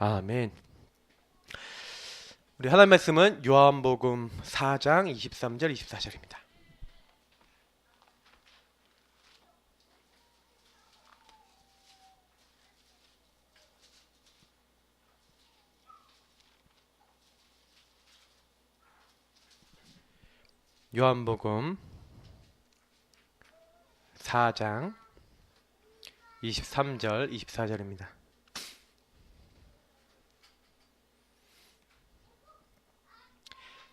아멘. 우리 하나님 말씀은 요한복음 4장 23절 24절입니다. 요한복음 4장 23절 24절입니다.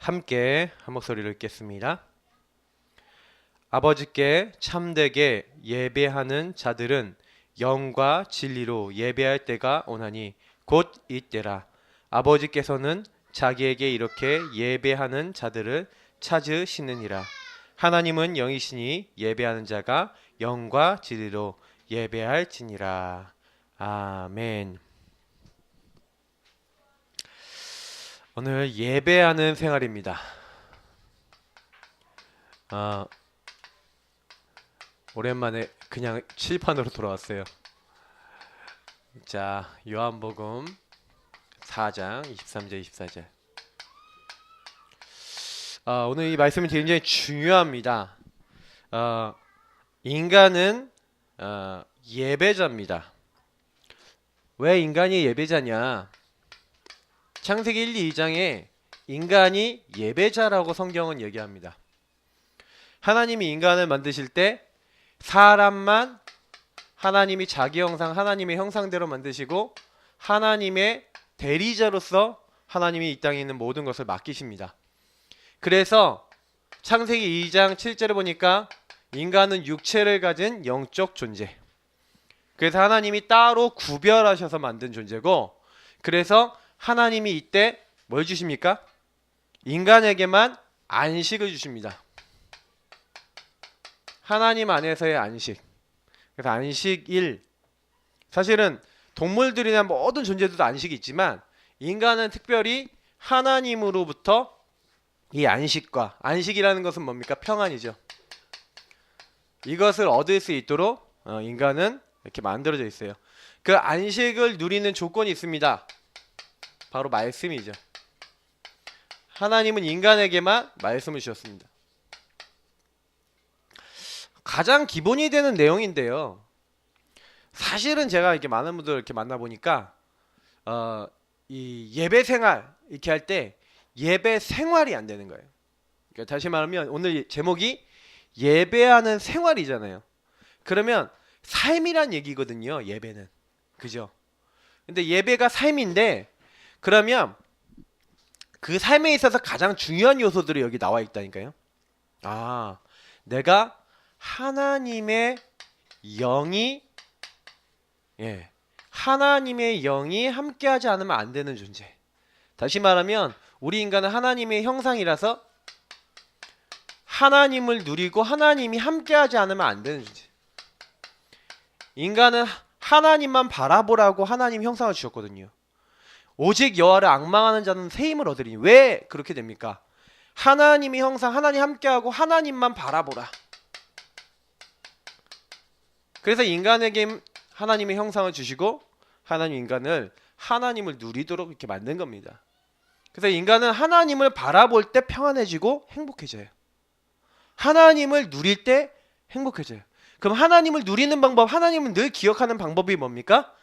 함께 한 목소리로 읽겠습니다. 아버지께 참되게 예배하는 자들은 영과 진리로 예배할 때가 오나니 곧 이때라. 아버지께서는 자기에게 이렇게 예배하는 자들을 찾으시느니라. 하나님은 영이시니 예배하는 자가 영과 진리로 예배할지니라. 아멘. 오늘 예배하는 생활입니다. 오랜만에 그냥 칠판으로 돌아왔어요. 자, 요한복음 4장 23절 24절. 오늘 이 말씀이 굉장히 중요합니다. 인간은 예배자입니다. 왜 인간이 예배자냐? 창세기 1, 2장에 인간이 예배자라고 성경은 얘기합니다. 하나님이 인간을 만드실 때 사람만 하나님이 자기 형상, 하나님의 형상대로 만드시고 하나님의 대리자로서 하나님이 이 땅에 있는 모든 것을 맡기십니다. 그래서 창세기 2장 7절에 보니까 인간은 육체를 가진 영적 존재. 그래서 하나님이 따로 구별하셔서 만든 존재고, 그래서 하나님이 이때 뭘 주십니까? 인간에게만 안식을 주십니다. 하나님 안에서의 안식. 그래서 안식일. 사실은 동물들이나 모든 존재들도 안식이 있지만 인간은 특별히 하나님으로부터 이 안식과, 안식이라는 것은 뭡니까? 평안이죠. 이것을 얻을 수 있도록 인간은 이렇게 만들어져 있어요. 그 안식을 누리는 조건이 있습니다. 바로 말씀이죠. 하나님은 인간에게만 말씀을 주셨습니다. 가장 기본이 되는 내용인데요. 사실은 제가 이렇게 많은 분들 이렇게 만나보니까 이 예배 생활 이렇게 할 때 예배 생활이 안 되는 거예요. 그러니까 다시 말하면 오늘 제목이 예배하는 생활이잖아요. 그러면 삶이란 얘기거든요. 예배는. 그죠? 근데 예배가 삶인데, 그러면 그 삶에 있어서 가장 중요한 요소들이 여기 나와 있다니까요. 내가 하나님의 영이 하나님의 영이 함께하지 않으면 안 되는 존재. 다시 말하면 우리 인간은 하나님의 형상이라서 하나님을 누리고 하나님이 함께하지 않으면 안 되는 존재. 인간은 하나님만 바라보라고 하나님 형상을 주셨거든요. 오직 여호와를 앙망하는 자는 새 힘을 얻으리니. 왜 그렇게 됩니까? 하나님의 형상, 하나님 함께하고 하나님만 바라보라. 그래서 인간에게 하나님의 형상을 주시고 하나님 인간을 하나님을 누리도록 이렇게 만든 겁니다. 그래서 인간은 하나님을 바라볼 때 평안해지고 행복해져요. 하나님을 누릴 때 행복해져요. 그럼 하나님을 누리는 방법, 하나님을 늘 기억하는 방법이 뭡니까?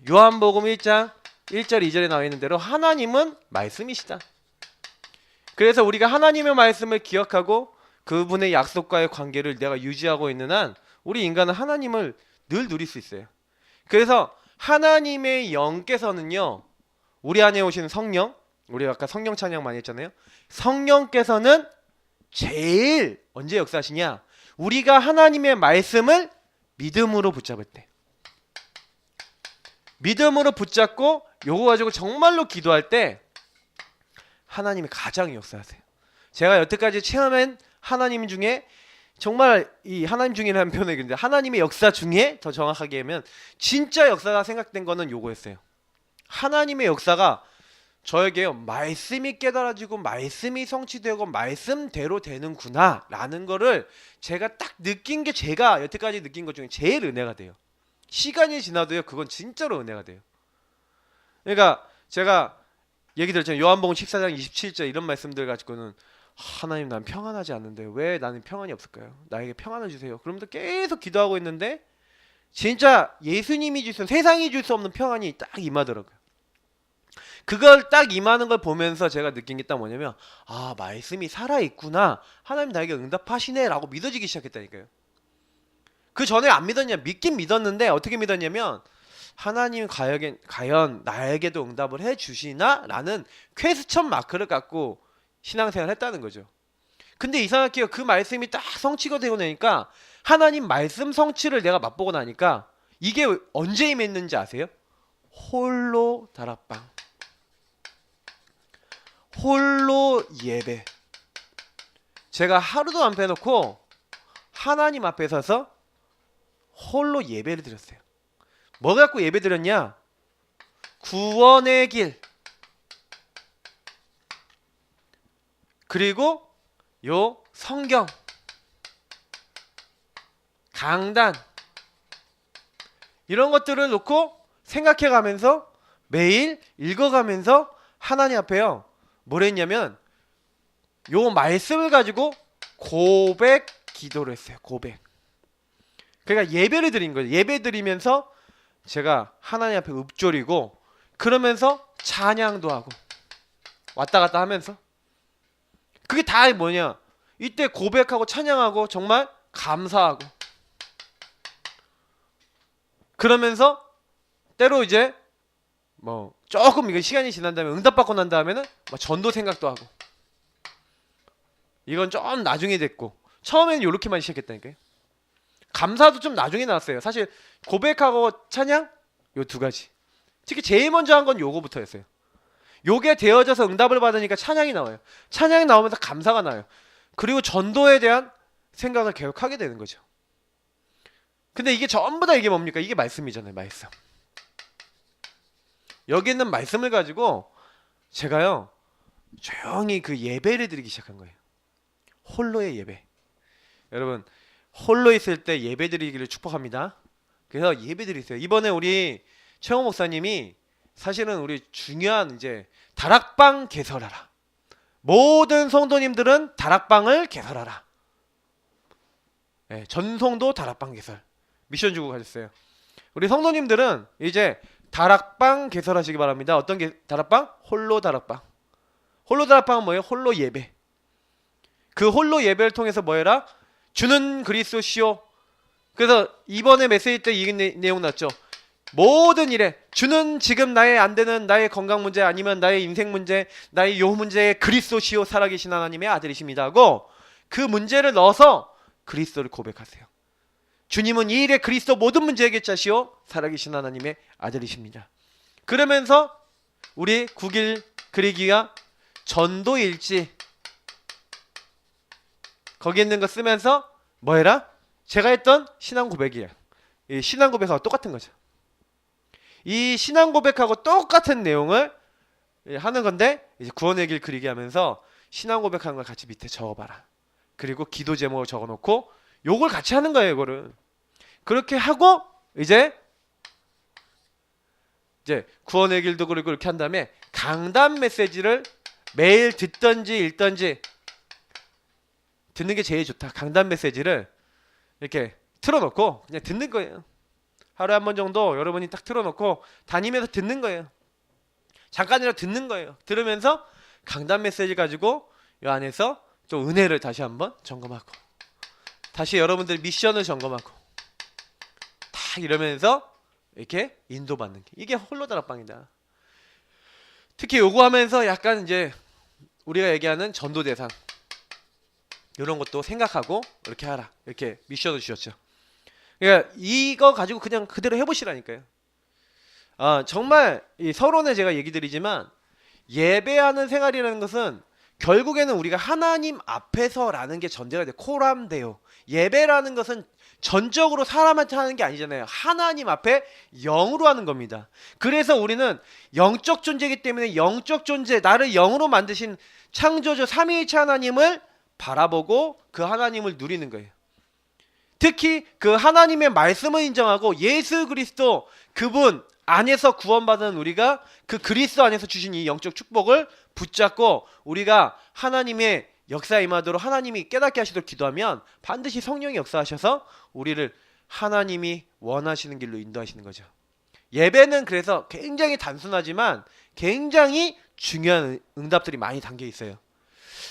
요한복음 1장 1절 2절에 나와 있는 대로 하나님은 말씀이시다. 그래서 우리가 하나님의 말씀을 기억하고 그분의 약속과의 관계를 내가 유지하고 있는 한 우리 인간은 하나님을 늘 누릴 수 있어요. 그래서 하나님의 영께서는요, 우리 안에 오시는 성령, 우리 아까 성령 찬양 많이 했잖아요. 성령께서는 제일 언제 역사하시냐? 우리가 하나님의 말씀을 믿음으로 붙잡을 때. 믿음으로 붙잡고 요거 가지고 정말로 기도할 때 하나님이 가장 역사하세요. 제가 여태까지 체험한 하나님 중에 정말 이 하나님 중이라는 표현을 했는데 하나님의 역사 중에 더 정확하게 하면 진짜 역사가 생각된 거는 요거였어요. 하나님의 역사가 저에게 말씀이 깨달아지고 말씀이 성취되고 말씀대로 되는구나 라는 거를 제가 딱 느낀 게 제가 여태까지 느낀 것 중에 제일 은혜가 돼요. 시간이 지나도요, 그건 진짜로 은혜가 돼요. 그러니까 제가 얘기 들었잖아요. 요한복음 14장 27절 이런 말씀들 가지고는 하나님 난 평안하지 않는데 왜 나는 평안이 없을까요? 나에게 평안을 주세요. 그러면서 계속 기도하고 있는데 진짜 예수님이 주신 세상이 줄 수 없는 평안이 딱 임하더라고요. 그걸 딱 임하는 걸 보면서 제가 느낀 게 딱 뭐냐면 아 말씀이 살아있구나. 하나님 나에게 응답하시네 라고 믿어지기 시작했다니까요. 그 전에 안 믿었냐? 믿긴 믿었는데 어떻게 믿었냐면 하나님 과연 나에게도 응답을 해주시나? 라는 퀘스천 마크를 갖고 신앙생활을 했다는 거죠. 근데 이상하게요. 그 말씀이 딱 성취가 되고 나니까 하나님 말씀 성취를 내가 맛보고 나니까 이게 언제 임했는지 아세요? 홀로 다락방, 홀로 예배. 제가 하루도 안 빼놓고 하나님 앞에 서서 홀로 예배를 드렸어요. 뭐 갖고 예배 드렸냐? 구원의 길, 그리고 요 성경, 강단 이런 것들을 놓고 생각해 가면서 매일 읽어가면서 하나님 앞에요 뭘 했냐면 요 말씀을 가지고 고백 기도를 했어요. 고백. 그러니까 예배를 드린 거예요. 예배 드리면서 제가 하나님 앞에 읊조리고 그러면서 찬양도 하고 왔다 갔다 하면서 그게 다 뭐냐? 이때 고백하고 찬양하고 정말 감사하고 그러면서 때로 이제 뭐 조금 이거 시간이 지난 다음에 응답받고 난 다음에는 막 전도 생각도 하고 이건 좀 나중에 됐고 처음에는 요렇게만 시작했다니까요. 감사도 좀 나중에 나왔어요. 사실 고백하고 찬양 요 두 가지. 특히 제일 먼저 한 건 요거부터였어요. 요게 되어져서 응답을 받으니까 찬양이 나와요. 찬양이 나오면서 감사가 나요. 그리고 전도에 대한 생각을 계속 하게 되는 거죠. 근데 이게 전부 다 이게 뭡니까? 이게 말씀이잖아요. 말씀. 여기 있는 말씀을 가지고 제가요 조용히 그 예배를 드리기 시작한 거예요. 홀로의 예배. 여러분 홀로 있을 때 예배 드리기를 축복합니다. 그래서 예배 드리세요. 이번에 우리 최홍 목사님이 사실은 우리 중요한 이제 다락방 개설하라. 모든 성도님들은 다락방을 개설하라. 네, 전성도 다락방 개설 미션 주고 가셨어요. 우리 성도님들은 이제 다락방 개설하시기 바랍니다. 어떤 다락방? 홀로 다락방. 홀로 다락방은 뭐예요? 홀로 예배. 그 홀로 예배를 통해서 뭐해라? 주는 그리스도시요. 그래서 이번에 메시지 때 이 내용 났죠. 모든 일에 주는 지금 나의 안 되는 나의 건강 문제 아니면 나의 인생 문제 나의 요 문제에 그리스도시요 살아계신 하나님의 아들이십니다 하고 그 문제를 넣어서 그리스도를 고백하세요. 주님은 이 일에 그리스도 모든 문제의 해결자시요 살아계신 하나님의 아들이십니다. 그러면서 우리 9일 그리기와 전도일지 거기 있는 거 쓰면서 뭐 해라? 제가 했던 신앙 고백이에요. 이 신앙 고백하고 똑같은 거죠. 이 신앙 고백하고 똑같은 내용을 하는 건데 이제 구원의 길 그리기 하면서 신앙 고백하는 걸 같이 밑에 적어봐라. 그리고 기도 제목을 적어놓고 요걸 같이 하는 거예요. 이거를 그렇게 하고 이제 구원의 길도 그리고 이렇게 한 다음에 강단 메시지를 매일 듣던지 읽던지 듣는 게 제일 좋다. 강단 메시지를 이렇게 틀어놓고 그냥 듣는 거예요. 하루에 한 번 정도 여러분이 딱 틀어놓고 다니면서 듣는 거예요. 잠깐이라도 듣는 거예요. 들으면서 강단 메시지 가지고 이 안에서 또 은혜를 다시 한번 점검하고 다시 여러분들 미션을 점검하고 딱 이러면서 이렇게 인도받는 게 이게 홀로 다락방이다. 특히 요거 하면서 약간 이제 우리가 얘기하는 전도 대상 이런 것도 생각하고 이렇게 하라. 이렇게 미션을 주셨죠. 그러니까 이거 가지고 그냥 그대로 해보시라니까요. 정말 이 서론에 제가 얘기 드리지만 예배하는 생활이라는 것은 결국에는 우리가 하나님 앞에서라는 게 전제가 돼요. 코람데요. 예배라는 것은 전적으로 사람한테 하는 게 아니잖아요. 하나님 앞에 영으로 하는 겁니다. 그래서 우리는 영적 존재이기 때문에 영적 존재, 나를 영으로 만드신 창조주 삼위일체 하나님을 바라보고 그 하나님을 누리는 거예요. 특히 그 하나님의 말씀을 인정하고 예수 그리스도 그분 안에서 구원받은 우리가 그 그리스도 안에서 주신 이 영적 축복을 붙잡고 우리가 하나님의 역사에 임하도록 하나님이 깨닫게 하시도록 기도하면 반드시 성령이 역사하셔서 우리를 하나님이 원하시는 길로 인도하시는 거죠. 예배는 그래서 굉장히 단순하지만 굉장히 중요한 응답들이 많이 담겨 있어요.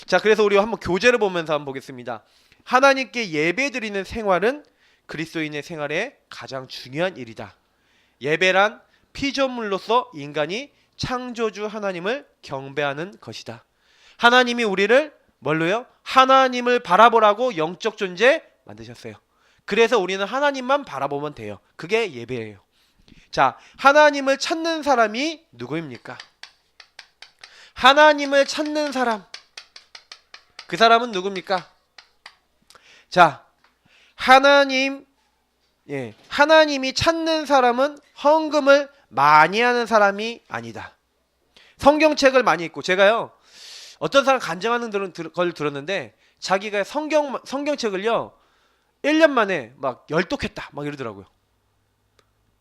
자, 그래서 우리가 한번 교제를 보면서 한번 보겠습니다. 하나님께 예배드리는 생활은 그리스도인의 생활에 가장 중요한 일이다. 예배란 피조물로서 인간이 창조주 하나님을 경배하는 것이다. 하나님이 우리를 뭘로요? 하나님을 바라보라고 영적 존재 만드셨어요. 그래서 우리는 하나님만 바라보면 돼요. 그게 예배예요. 자, 하나님을 찾는 사람이 누구입니까? 하나님을 찾는 사람. 그 사람은 누굽니까? 자, 하나님이 찾는 사람은 헌금을 많이 하는 사람이 아니다. 성경책을 많이 읽고, 제가요 어떤 사람 간증하는 걸 들었는데 자기가 성경책을요 1년 만에 막 열독했다 막 이러더라고요.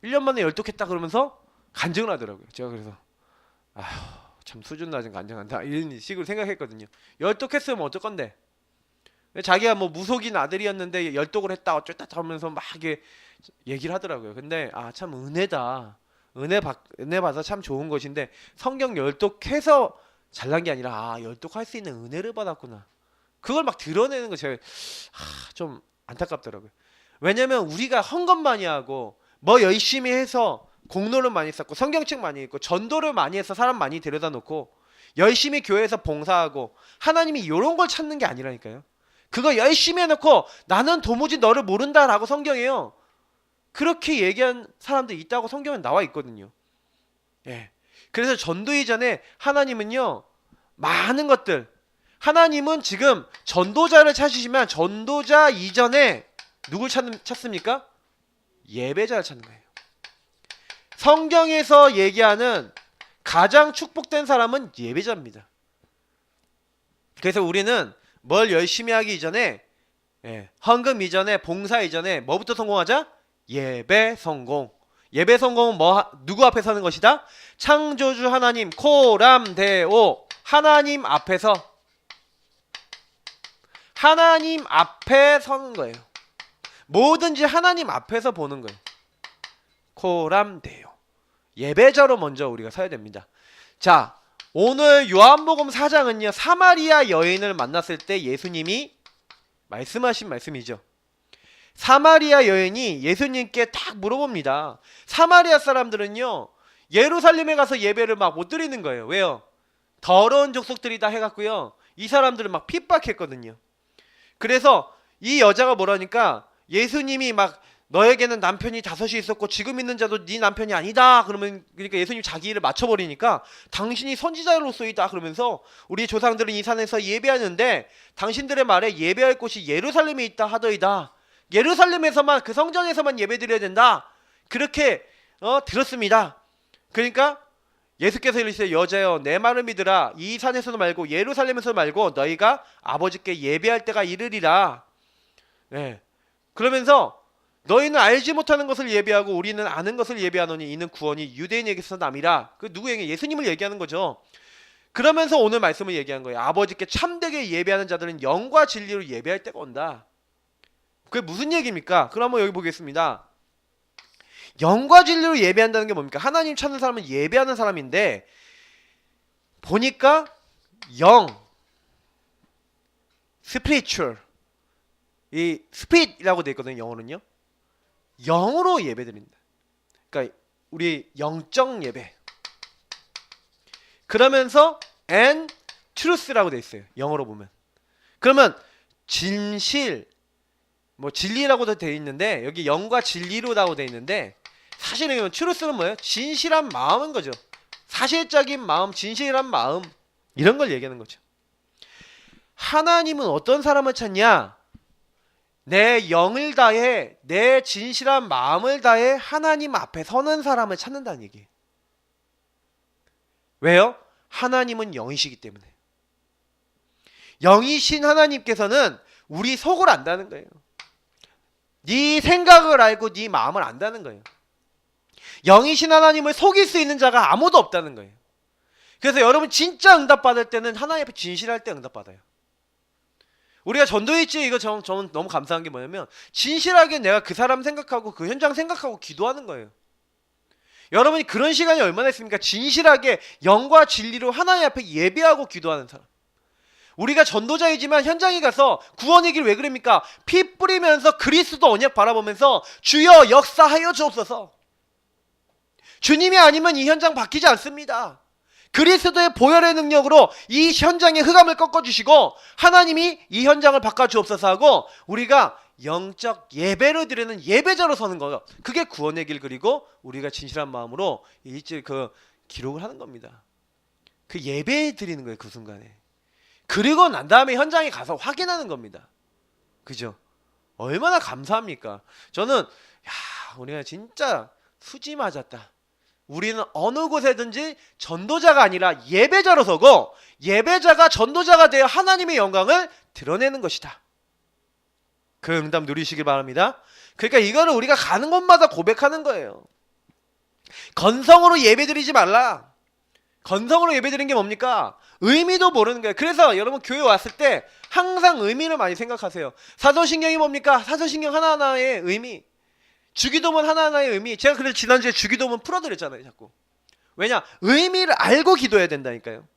1년 만에 열독했다 그러면서 간증을 하더라고요. 제가 그래서 아휴, 참 수준 낮은 간증한다 이런 식으로 생각했거든요. 열독했으면 어쩔 건데, 자기가 뭐 무속인 아들이었는데 열독을 했다 어쩌다 하면서 막 이게 얘기를 하더라고요. 근데 참 은혜다. 은혜 받아서 참 좋은 것인데 성경 열독해서 잘난 게 아니라 열독할 수 있는 은혜를 받았구나. 그걸 막 드러내는 거 제가 좀 안타깝더라고요. 왜냐면 우리가 헌금 많이 하고 뭐 열심히 해서 공로를 많이 쌓고 성경책 많이 읽고 전도를 많이 해서 사람 많이 데려다 놓고 열심히 교회에서 봉사하고 하나님이 이런 걸 찾는 게 아니라니까요. 그거 열심히 해놓고 나는 도무지 너를 모른다라고 성경에요 그렇게 얘기한 사람들이 있다고 성경에 나와 있거든요. 예. 그래서 전도 이전에 하나님은요 많은 것들, 하나님은 지금 전도자를 찾으시면 전도자 이전에 누굴 찾습니까? 예배자를 찾는 거예요. 성경에서 얘기하는 가장 축복된 사람은 예배자입니다. 그래서 우리는 뭘 열심히 하기 이전에, 헌금 이전에, 봉사 이전에 뭐부터 성공하자? 예배 성공. 예배 성공은 누구 앞에 서는 것이다? 창조주 하나님 코람데오 하나님 앞에서, 하나님 앞에 서는 거예요. 뭐든지 하나님 앞에서 보는 거예요. 코람데오. 예배자로 먼저 우리가 서야 됩니다. 자, 오늘 요한복음 4장은요 사마리아 여인을 만났을 때 예수님이 말씀하신 말씀이죠. 사마리아 여인이 예수님께 딱 물어봅니다. 사마리아 사람들은요 예루살렘에 가서 예배를 막 못 드리는 거예요. 왜요? 더러운 족속들이다 해갖고요 이 사람들을 막 핍박했거든요. 그래서 이 여자가 뭐라니까 예수님이 막 너에게는 남편이 5이 있었고 지금 있는 자도 네 남편이 아니다. 그러니까 예수님 자기 일을 맞춰버리니까 당신이 선지자로서이다 그러면서 우리 조상들은 이 산에서 예배하는데 당신들의 말에 예배할 곳이 예루살렘에 있다 하더이다. 예루살렘에서만 그 성전에서만 예배드려야 된다. 그렇게 들었습니다. 그러니까 예수께서 이르시되 여자여 내 말을 믿으라. 이 산에서도 말고 예루살렘에서 말고 너희가 아버지께 예배할 때가 이르리라. 네. 그러면서 너희는 알지 못하는 것을 예배하고 우리는 아는 것을 예배하노니 이는 구원이 유대인에게서 남이라. 그 누구에게? 예수님을 얘기하는 거죠. 그러면서 오늘 말씀을 얘기한 거예요. 아버지께 참되게 예배하는 자들은 영과 진리로 예배할 때가 온다. 그게 무슨 얘기입니까? 그럼 한번 여기 보겠습니다. 영과 진리로 예배한다는 게 뭡니까? 하나님 찾는 사람은 예배하는 사람인데 보니까 영, spiritual, 이 spirit이라고 되어 있거든요. 영어는요. 영으로 예배드린다. 그러니까 우리 영적 예배. 그러면서 and truth라고 되어 있어요. 영어로 보면. 그러면 진실, 뭐 진리라고도 되어 있는데 여기 영과 진리로라고 되어 있는데 사실은 truth는 뭐예요? 진실한 마음인 거죠. 사실적인 마음, 진실한 마음 이런 걸 얘기하는 거죠. 하나님은 어떤 사람을 찾냐? 내 영을 다해 내 진실한 마음을 다해 하나님 앞에 서는 사람을 찾는다는 얘기예요. 왜요? 하나님은 영이시기 때문에. 영이신 하나님께서는 우리 속을 안다는 거예요. 네 생각을 알고 네 마음을 안다는 거예요. 영이신 하나님을 속일 수 있는 자가 아무도 없다는 거예요. 그래서 여러분 진짜 응답받을 때는 하나님 앞에 진실할 때 응답받아요. 우리가 전도일지 이거 저는 너무 감사한 게 뭐냐면 진실하게 내가 그 사람 생각하고 그 현장 생각하고 기도하는 거예요. 여러분이 그런 시간이 얼마나 있습니까? 진실하게 영과 진리로 하나님 앞에 예배하고 기도하는 사람. 우리가 전도자이지만 현장에 가서 구원의 길 왜 그럽니까? 피 뿌리면서 그리스도 언약 바라보면서 주여 역사하여 주옵소서. 주님이 아니면 이 현장 바뀌지 않습니다. 그리스도의 보혈의 능력으로 이 현장의 흑암을 꺾어주시고 하나님이 이 현장을 바꿔주옵소서 하고 우리가 영적 예배를 드리는 예배자로 서는 거예요. 그게 구원의 길 그리고 우리가 진실한 마음으로 일찍 그 기록을 하는 겁니다. 그 예배 드리는 거예요. 그 순간에. 그리고 난 다음에 현장에 가서 확인하는 겁니다. 그죠? 얼마나 감사합니까? 저는 우리가 진짜 수지 맞았다. 우리는 어느 곳에든지 전도자가 아니라 예배자로 서고 예배자가 전도자가 되어 하나님의 영광을 드러내는 것이다. 그 응답 누리시길 바랍니다. 그러니까 이거를 우리가 가는 곳마다 고백하는 거예요. 건성으로 예배드리지 말라. 건성으로 예배드리는 게 뭡니까? 의미도 모르는 거예요. 그래서 여러분 교회 왔을 때 항상 의미를 많이 생각하세요. 사도신경이 뭡니까? 사도신경 하나하나의 의미. 주기도문 하나하나의 의미. 제가 그래서 지난주에 주기도문 풀어드렸잖아요. 자꾸. 왜냐? 의미를 알고 기도해야 된다니까요.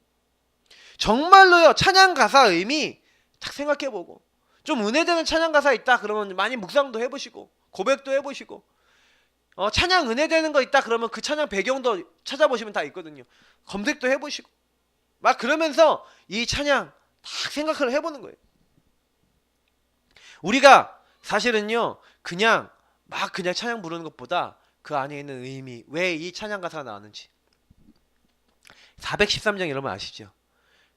정말로요. 찬양 가사 의미 딱 생각해보고 좀 은혜되는 찬양 가사 있다 그러면 많이 묵상도 해보시고 고백도 해보시고 찬양 은혜되는 거 있다 그러면 그 찬양 배경도 찾아보시면 다 있거든요. 검색도 해보시고 막 그러면서 이 찬양 딱 생각을 해보는 거예요. 우리가 사실은요 그냥 찬양 부르는 것보다 그 안에 있는 의미, 왜 이 찬양 가사가 나왔는지. 413장 여러분 아시죠?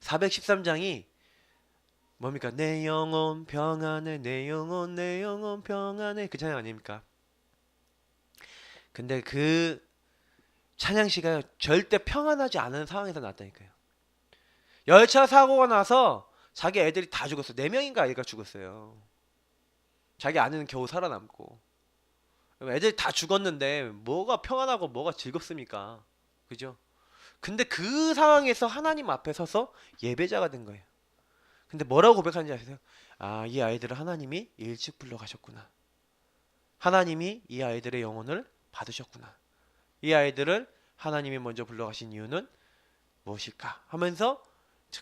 413장이 뭡니까? 내 영혼 평안해, 내 영혼 평안해, 그 찬양 아닙니까? 근데 그 찬양시가 절대 평안하지 않은 상황에서 나왔다니까요. 열차 사고가 나서 자기 애들이 다 죽었어요. 4명인가 아이가 죽었어요. 자기 아내는 겨우 살아남고. 애들이 다 죽었는데 뭐가 평안하고 뭐가 즐겁습니까? 그죠? 근데 그 상황에서 하나님 앞에 서서 예배자가 된 거예요. 근데 뭐라고 고백하는지 아세요? 이 아이들을 하나님이 일찍 불러가셨구나. 하나님이 이 아이들의 영혼을 받으셨구나. 이 아이들을 하나님이 먼저 불러가신 이유는 무엇일까? 하면서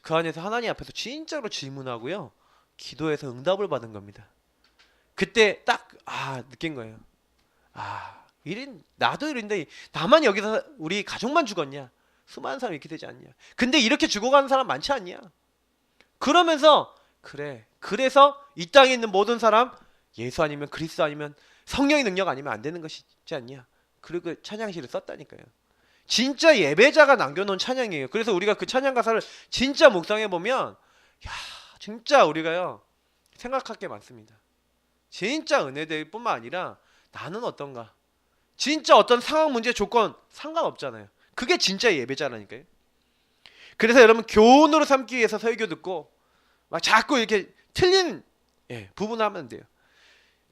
그 안에서 하나님 앞에서 진짜로 질문하고요. 기도해서 응답을 받은 겁니다. 그때 딱 느낀 거예요. 나도 이런데 나만 여기서 우리 가족만 죽었냐? 수많은 사람이 이렇게 되지 않냐? 근데 이렇게 죽어가는 사람 많지 않냐? 그러면서 그래서 이 땅에 있는 모든 사람 예수 아니면 그리스도 아니면 성령의 능력 아니면 안 되는 것이지 않냐? 그리고 찬양시를 썼다니까요. 진짜 예배자가 남겨놓은 찬양이에요. 그래서 우리가 그 찬양 가사를 진짜 묵상해보면 진짜 우리가요 생각할 게 많습니다. 진짜 은혜될 뿐만 아니라 나는 어떤가? 진짜 어떤 상황, 문제, 조건 상관없잖아요. 그게 진짜 예배자라니까요. 그래서 여러분 교훈으로 삼기 위해서 설교 듣고 막 자꾸 이렇게 틀린 부분을 하면 안 돼요.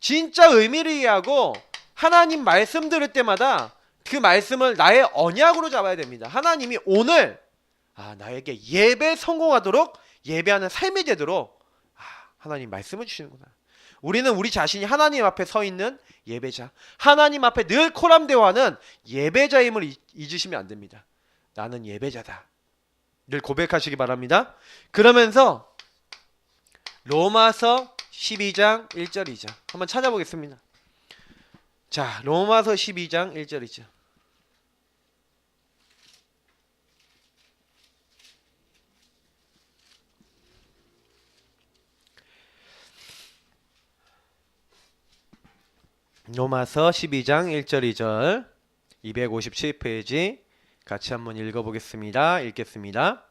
진짜 의미를 이해하고 하나님 말씀 들을 때마다 그 말씀을 나의 언약으로 잡아야 됩니다. 하나님이 오늘 나에게 예배 성공하도록 예배하는 삶이 되도록 하나님 말씀을 주시는구나. 우리는 우리 자신이 하나님 앞에 서 있는 예배자, 하나님 앞에 늘 코람대화하는 예배자임을 잊으시면 안 됩니다. 나는 예배자다. 늘 고백하시기 바랍니다. 그러면서 로마서 12장 1절 2절 한번 찾아보겠습니다. 자, 로마서 12장 1절 2절. 로마서 12장 1절 2절 257페이지 같이 한번 읽어보겠습니다. 읽겠습니다.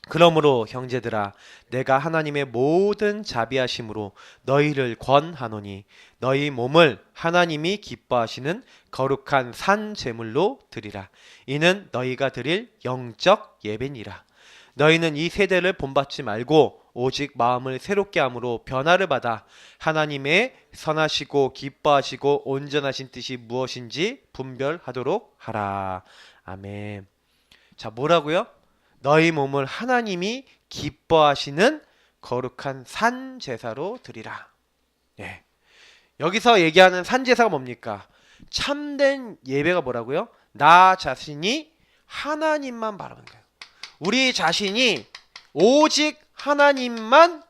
그러므로 형제들아 내가 하나님의 모든 자비하심으로 너희를 권하노니 너희 몸을 하나님이 기뻐하시는 거룩한 산 제물로 드리라. 이는 너희가 드릴 영적 예배니라. 너희는 이 세대를 본받지 말고 오직 마음을 새롭게 함으로 변화를 받아 하나님의 선하시고 기뻐하시고 온전하신 뜻이 무엇인지 분별하도록 하라. 아멘. 자, 뭐라고요? 너희 몸을 하나님이 기뻐하시는 거룩한 산 제사로 드리라. 예. 여기서 얘기하는 산 제사가 뭡니까? 참된 예배가 뭐라고요? 나 자신이 하나님만 바라보는 거예요. 우리 자신이 오직 하나님만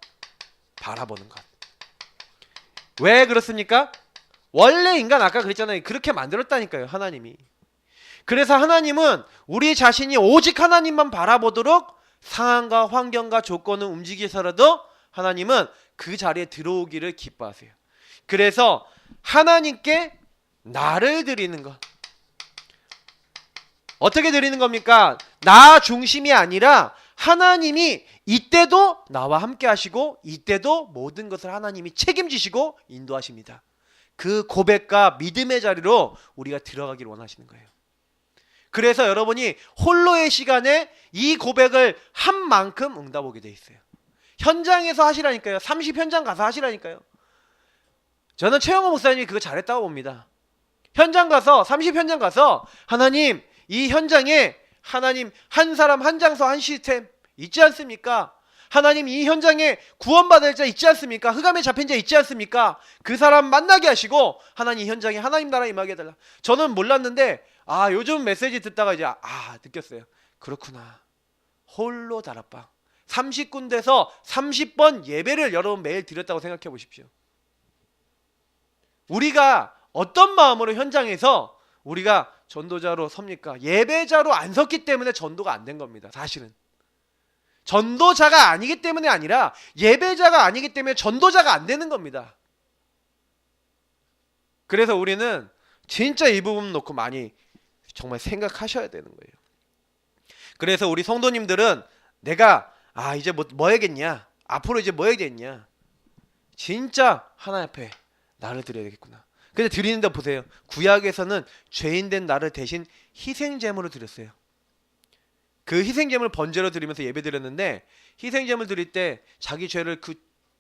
바라보는 것. 왜 그렇습니까? 원래 인간 아까 그랬잖아요. 그렇게 만들었다니까요, 하나님이. 그래서 하나님은 우리 자신이 오직 하나님만 바라보도록 상황과 환경과 조건을 움직여서라도 하나님은 그 자리에 들어오기를 기뻐하세요. 그래서 하나님께 나를 드리는 것. 어떻게 드리는 겁니까? 나 중심이 아니라 하나님이 이때도 나와 함께 하시고 이때도 모든 것을 하나님이 책임지시고 인도하십니다. 그 고백과 믿음의 자리로 우리가 들어가기를 원하시는 거예요. 그래서 여러분이 홀로의 시간에 이 고백을 한 만큼 응답오게 돼 있어요. 현장에서 하시라니까요. 30현장 가서 하시라니까요. 저는 최영호 목사님이 그거 잘했다고 봅니다. 현장 가서 30현장 가서 하나님 이 현장에 하나님 한 사람 한 장소 한 시스템 있지 않습니까? 하나님 이 현장에 구원받을 자 있지 않습니까? 흑암에 잡힌 자 있지 않습니까? 그 사람 만나게 하시고 하나님 이 현장에 하나님 나라 임하게 해달라. 저는 몰랐는데 요즘 메시지 듣다가 이제 느꼈어요. 그렇구나. 홀로 다락방 30군데서 30번 예배를 여러분 매일 드렸다고 생각해 보십시오. 우리가 어떤 마음으로 현장에서 우리가 전도자로 섭니까? 예배자로 안 섰기 때문에 전도가 안 된 겁니다. 사실은 전도자가 아니기 때문에 아니라 예배자가 아니기 때문에 전도자가 안 되는 겁니다. 그래서 우리는 진짜 이 부분 놓고 많이 정말 생각하셔야 되는 거예요. 그래서 우리 성도님들은 내가 이제 뭐 해야겠냐? 앞으로 이제 뭐 해야겠냐? 진짜 하나님 앞에 나를 드려야 되겠구나. 근데 드리는데 보세요. 구약에서는 죄인된 나를 대신 희생제물로 드렸어요. 그 희생제물 번제로 드리면서 예배 드렸는데 희생제물 드릴 때 자기 죄를 그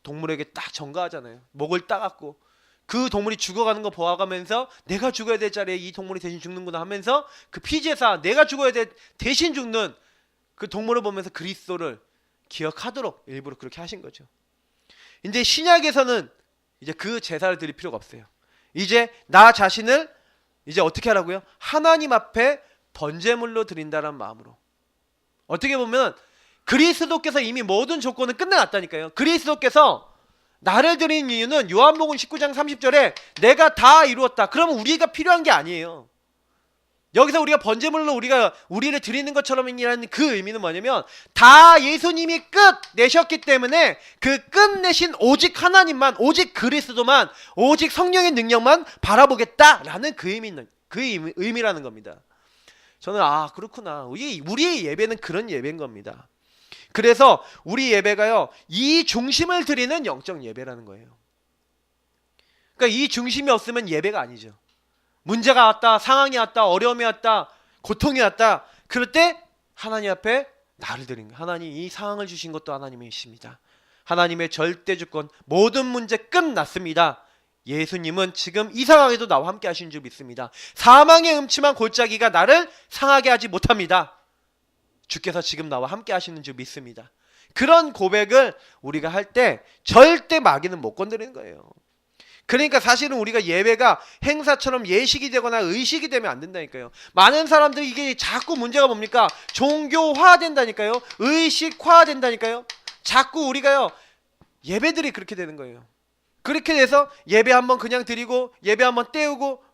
동물에게 딱 전가하잖아요. 목을 따갖고 그 동물이 죽어가는 거 보아가면서 내가 죽어야 될 자리에 이 동물이 대신 죽는구나 하면서 그 피제사 내가 죽어야 될 대신 죽는 그 동물을 보면서 그리스도를 기억하도록 일부러 그렇게 하신 거죠. 이제 신약에서는 이제 그 제사를 드릴 필요가 없어요. 이제 나 자신을 이제 어떻게 하라고요? 하나님 앞에 번제물로 드린다는 마음으로. 어떻게 보면 그리스도께서 이미 모든 조건을 끝내놨다니까요. 그리스도께서 나를 드린 이유는 요한복음 19장 30절에 내가 다 이루었다. 그러면 우리가 필요한 게 아니에요. 여기서 우리가 번제물로 우리를 드리는 것처럼이라는 그 의미는 뭐냐면 다 예수님이 끝내셨기 때문에 그 끝내신 오직 하나님만, 오직 그리스도만, 오직 성령의 능력만 바라보겠다라는 그 의미라는 겁니다. 저는 그렇구나. 우리의 예배는 그런 예배인 겁니다. 그래서 우리 예배가요, 이 중심을 드리는 영적 예배라는 거예요. 그러니까 이 중심이 없으면 예배가 아니죠. 문제가 왔다, 상황이 왔다, 어려움이 왔다, 고통이 왔다. 그럴 때 하나님 앞에 나를 드린 거예요. 하나님 이 상황을 주신 것도 하나님이십니다. 하나님의 절대 주권, 모든 문제 끝났습니다. 예수님은 지금 이 상황에도 나와 함께 하신 줄 믿습니다. 사망의 음침한 골짜기가 나를 상하게 하지 못합니다. 주께서 지금 나와 함께 하시는 줄 믿습니다. 그런 고백을 우리가 할 때 절대 마귀는 못 건드리는 거예요. 그러니까 사실은 우리가 예배가 행사처럼 예식이 되거나 의식이 되면 안 된다니까요. 많은 사람들이 이게 자꾸 문제가 뭡니까? 종교화 된다니까요. 의식화 된다니까요. 자꾸 우리가요, 예배들이 그렇게 되는 거예요. 그렇게 돼서 예배 한번 그냥 드리고 예배 한번 때우고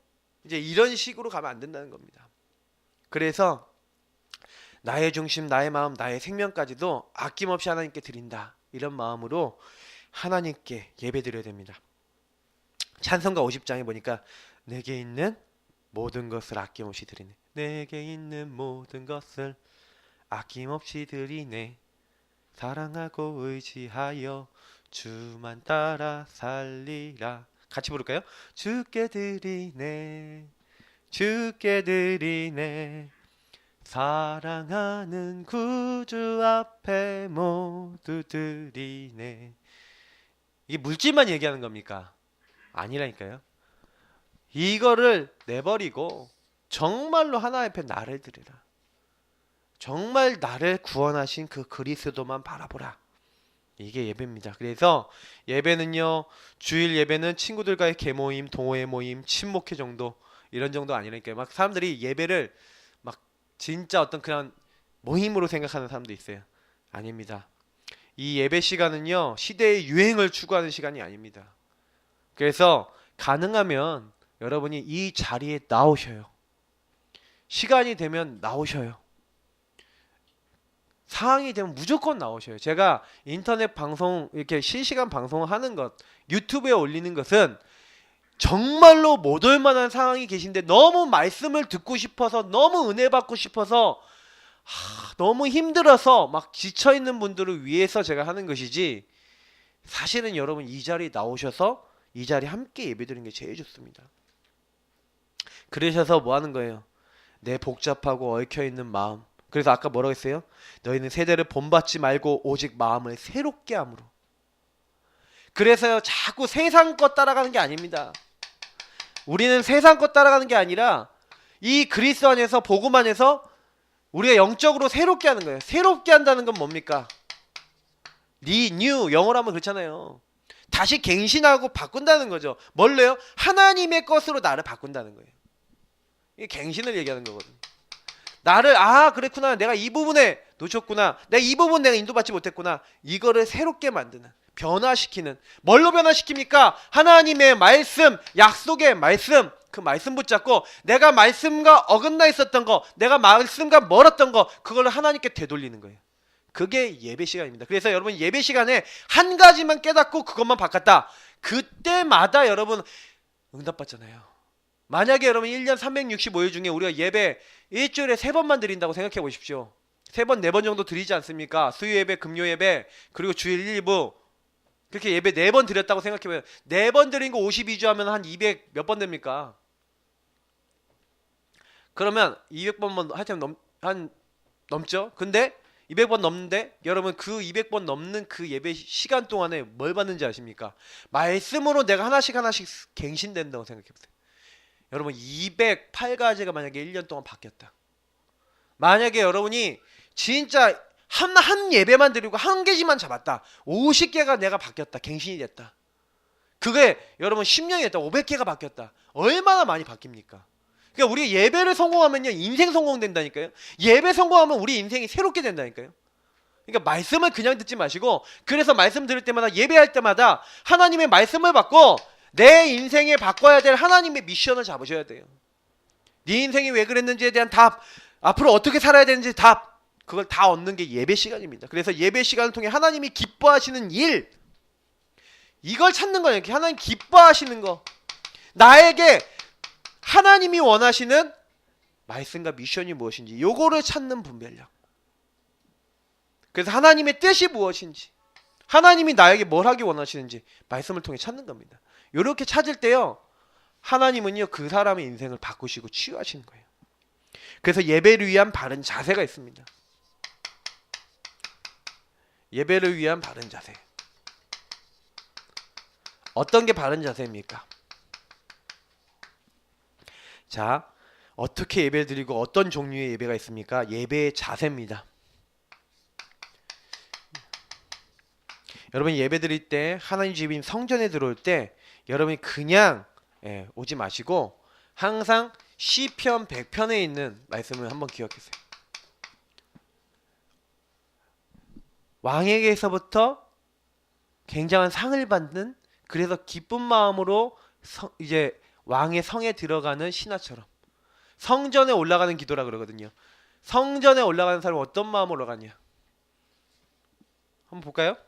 이제 이런 식으로 가면 안 된다는 겁니다. 그래서 나의 중심, 나의 마음, 나의 생명까지도 아낌없이 하나님께 드린다. 이런 마음으로 하나님께 예배 드려야 됩니다. 찬송가 50장에 보니까 내게 있는 모든 것을 아낌없이 드리네. 내게 있는 모든 것을 아낌없이 드리네. 사랑하고 의지하여 주만 따라 살리라. 같이 부를까요? 주께 드리네, 주께 드리네, 사랑하는 구주 앞에 모두 드리네. 이게 물질만 얘기하는 겁니까? 아니라니까요. 이거를 내버리고 정말로 하나님 앞에 나를 드리라. 정말 나를 구원하신 그 그리스도만 바라보라. 이게 예배입니다. 그래서 예배는요, 주일 예배는 친구들과의 개모임, 동호회 모임, 친목회 정도, 이런 정도 아니라니까요. 막 사람들이 예배를 막 진짜 어떤 그런 모임으로 생각하는 사람도 있어요. 아닙니다. 이 예배 시간은요, 시대의 유행을 추구하는 시간이 아닙니다. 그래서 가능하면 여러분이 이 자리에 나오셔요. 시간이 되면 나오셔요. 상황이 되면 무조건 나오셔요. 제가 인터넷 방송, 이렇게 실시간 방송을 하는 것, 유튜브에 올리는 것은 정말로 못 올 만한 상황이 계신데 너무 말씀을 듣고 싶어서, 너무 은혜 받고 싶어서, 너무 힘들어서 막 지쳐있는 분들을 위해서 제가 하는 것이지, 사실은 여러분 이 자리에 나오셔서 이 자리에 함께 예배드리는 게 제일 좋습니다. 그러셔서 뭐 하는 거예요? 내 복잡하고 얽혀있는 마음, 그래서 아까 뭐라고 했어요? 너희는 세대를 본받지 말고 오직 마음을 새롭게 함으로. 그래서요, 자꾸 세상 것 따라가는 게 아닙니다. 우리는 세상 것 따라가는 게 아니라 이 그리스도 안에서, 복음 안에서 우리가 영적으로 새롭게 하는 거예요. 새롭게 한다는 건 뭡니까? 리뉴, 영어로 하면 그렇잖아요. 다시 갱신하고 바꾼다는 거죠. 뭘로요? 하나님의 것으로 나를 바꾼다는 거예요. 이게 갱신을 얘기하는 거거든요. 나를, 그랬구나, 내가 이 부분에 놓쳤구나, 내가 이 부분 내가 인도받지 못했구나, 이거를 새롭게 만드는, 변화시키는. 뭘로 변화시킵니까? 하나님의 말씀, 약속의 말씀, 그 말씀 붙잡고 내가 말씀과 어긋나 있었던 거, 내가 말씀과 멀었던 거, 그걸 하나님께 되돌리는 거예요. 그게 예배 시간입니다. 그래서 여러분 예배 시간에 한 가지만 깨닫고 그것만 바꿨다, 그때마다 여러분 응답받잖아요. 만약에 여러분 1년 365일 중에 우리가 예배 일주일에 3번만 드린다고 생각해 보십시오. 3번, 4번 정도 드리지 않습니까? 수요 예배, 금요 예배, 그리고 주일 1, 2부. 그렇게 예배 4번 드렸다고 생각해보면 4번 드린 거 52주 하면 한 200 몇 번 됩니까? 그러면 200번 하여튼 넘죠? 근데 200번 넘는데 여러분 그 200번 넘는 그 예배 시간 동안에 뭘 받는지 아십니까? 말씀으로 내가 하나씩 갱신된다고 생각해보세요. 여러분 208가지가 만약에 1년 동안 바뀌었다. 만약에 여러분이 진짜 한 예배만 드리고 한 개지만 잡았다. 50개가 내가 바뀌었다. 갱신이 됐다. 그게 여러분 10년이 됐다. 500개가 바뀌었다. 얼마나 많이 바뀝니까? 그러니까 우리 예배를 성공하면요, 인생 성공된다니까요. 예배 성공하면 우리 인생이 새롭게 된다니까요. 그러니까 말씀을 그냥 듣지 마시고, 그래서 말씀 들을 때마다, 예배할 때마다 하나님의 말씀을 받고 내 인생에 바꿔야 될 하나님의 미션을 잡으셔야 돼요. 네 인생이 왜 그랬는지에 대한 답, 앞으로 어떻게 살아야 되는지 답, 그걸 다 얻는 게 예배 시간입니다. 그래서 예배 시간을 통해 하나님이 기뻐하시는 일, 이걸 찾는 거예요. 하나님 기뻐하시는 거, 나에게 하나님이 원하시는 말씀과 미션이 무엇인지, 요거를 찾는 분별력. 그래서 하나님의 뜻이 무엇인지, 하나님이 나에게 뭘 하기 원하시는지 말씀을 통해 찾는 겁니다. 요렇게 찾을 때요, 하나님은요 그 사람의 인생을 바꾸시고 치유하시는 거예요. 그래서 예배를 위한 바른 자세가 있습니다. 예배를 위한 바른 자세. 어떤 게 바른 자세입니까? 자, 어떻게 예배를 드리고 어떤 종류의 예배가 있습니까? 예배의 자세입니다. 여러분 예배 드릴 때, 하나님 집인 성전에 들어올 때 여러분이 그냥 오지 마시고 항상 시편 100편에 있는 말씀을 한번 기억하세요. 왕에게서부터 굉장한 상을 받는, 그래서 기쁜 마음으로 이제 왕의 성에 들어가는 신하처럼, 성전에 올라가는 기도라 그러거든요. 성전에 올라가는 사람은 어떤 마음으로 올라가냐, 한번 볼까요?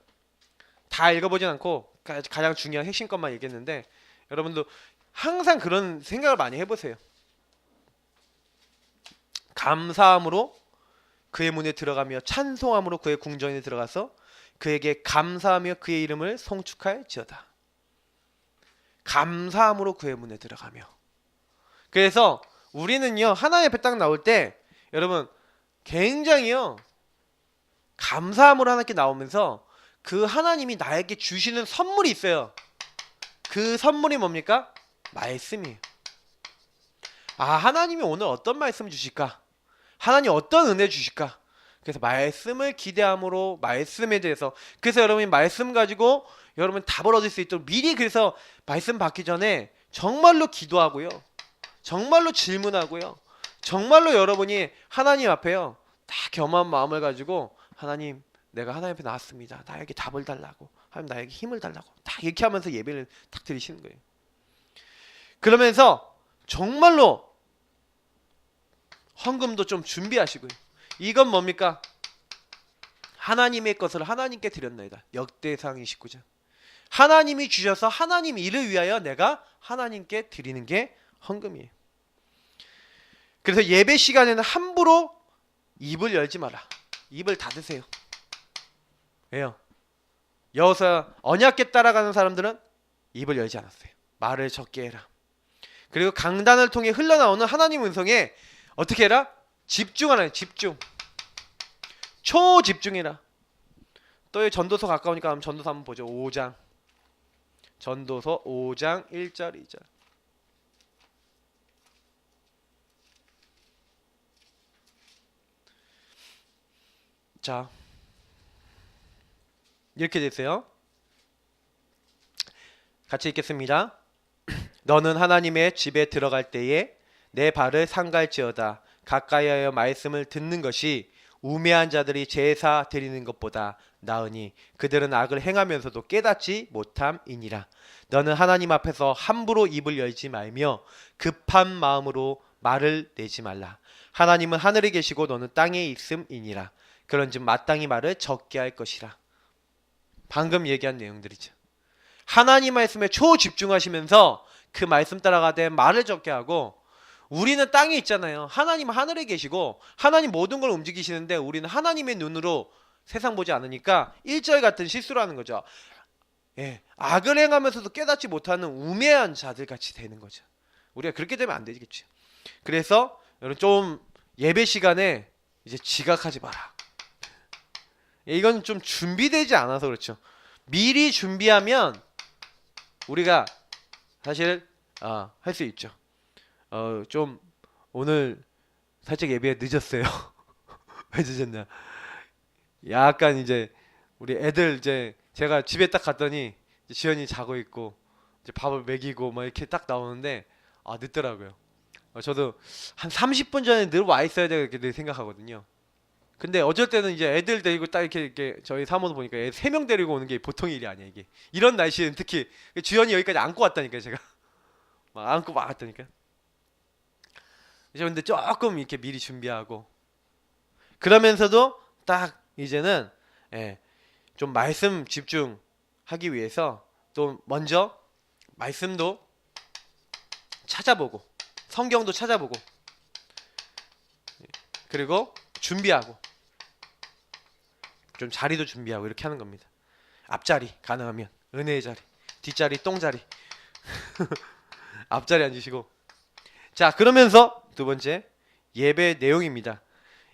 다 읽어보진 않고 가장 중요한 핵심 것만 얘기했는데, 여러분도 항상 그런 생각을 많이 해보세요. 감사함으로 그의 문에 들어가며 찬송함으로 그의 궁전에 들어가서 그에게 감사하며 그의 이름을 송축할지어다. 감사함으로 그의 문에 들어가며. 그래서 우리는요, 하나님 앞에 딱 나올 때 여러분 굉장히요 감사함으로 하나님께 나오면서 그 하나님이 나에게 주시는 선물이 있어요. 그 선물이 뭡니까? 말씀이에요. 아, 하나님이 오늘 어떤 말씀 주실까? 하나님 어떤 은혜 주실까? 그래서 말씀을 기대함으로 말씀에 대해서, 그래서 여러분이 말씀 가지고 여러분 답을 얻을 수 있도록 미리, 그래서 말씀 받기 전에 정말로 기도하고요, 정말로 질문하고요, 정말로 여러분이 하나님 앞에요 다 겸한 마음을 가지고, 하나님 내가 하나님 앞에 나왔습니다, 나에게 답을 달라고, 하나님 나에게 힘을 달라고, 다 이렇게 하면서 예배를 딱 드리시는 거예요. 그러면서 정말로 헌금도 좀 준비하시고요. 이건 뭡니까? 하나님의 것을 하나님께 드렸나이다. 역대상 29장. 하나님이 주셔서 하나님 일을 위하여 내가 하나님께 드리는 게 헌금이에요. 그래서 예배 시간에는 함부로 입을 열지 마라. 입을 닫으세요. 왜요? 여호수아 언약궤 따라가는 사람들은 입을 열지 않았어요. 말을 적게 해라. 그리고 강단을 통해 흘러나오는 하나님 음성에 어떻게 해라? 집중하라. 집중. 초집중해라. 또 전도서 가까우니까 한번 전도서 한번 보죠. 5장. 전도서 5장 1절 2절. 자, 이렇게 됐어요. 같이 읽겠습니다. 너는 하나님의 집에 들어갈 때에 내 발을 삼갈지어다. 가까이하여 말씀을 듣는 것이 우매한 자들이 제사 드리는 것보다 나으니 그들은 악을 행하면서도 깨닫지 못함이니라. 너는 하나님 앞에서 함부로 입을 열지 말며 급한 마음으로 말을 내지 말라. 하나님은 하늘에 계시고 너는 땅에 있음이니라. 그런즉 마땅히 말을 적게 할 것이라. 방금 얘기한 내용들이죠. 하나님 말씀에 초집중하시면서 그 말씀 따라가되 말을 적게 하고, 우리는 땅에 있잖아요. 하나님은 하늘에 계시고 하나님 모든 걸 움직이시는데 우리는 하나님의 눈으로 세상 보지 않으니까 일절 같은 실수를 하는 거죠. 예, 악을 행하면서도 깨닫지 못하는 우매한 자들 같이 되는 거죠. 우리가 그렇게 되면 안 되겠죠. 그래서 여러분 좀 예배 시간에 이제 지각하지 마라. 이건 좀 준비되지 않아서 그렇죠. 미리 준비하면 우리가 사실 할 수 있죠. 좀 오늘 살짝 예배에 늦었어요. 왜 늦었냐? 약간 이제 우리 애들 이제 제가 집에 딱 갔더니 이제 지연이 자고 있고 이제 밥을 먹이고 막 이렇게 딱 나오는데 늦더라고요. 저도 한 30분 전에 늘 와 있어야 되겠게 늘 생각하거든요. 근데 어쩔 때는 이제 애들 데리고 딱 이렇게 저희 사무소 보니까 애 3명 데리고 오는 게 보통 일이 아니야 이게. 이런 날씨는 특히 주연이 여기까지 안고 왔다니까요 제가. 막 안고 막 왔다니까. 이제 근데 조금 이렇게 미리 준비하고 그러면서도 딱 이제는 좀 말씀 집중하기 위해서 또 먼저 말씀도 찾아보고 성경도 찾아보고 그리고 준비하고 좀 자리도 준비하고 이렇게 하는 겁니다. 앞자리 가능하면 은혜의 자리, 뒷자리 똥자리 앞자리 앉으시고. 자, 그러면서 두 번째 예배 내용입니다.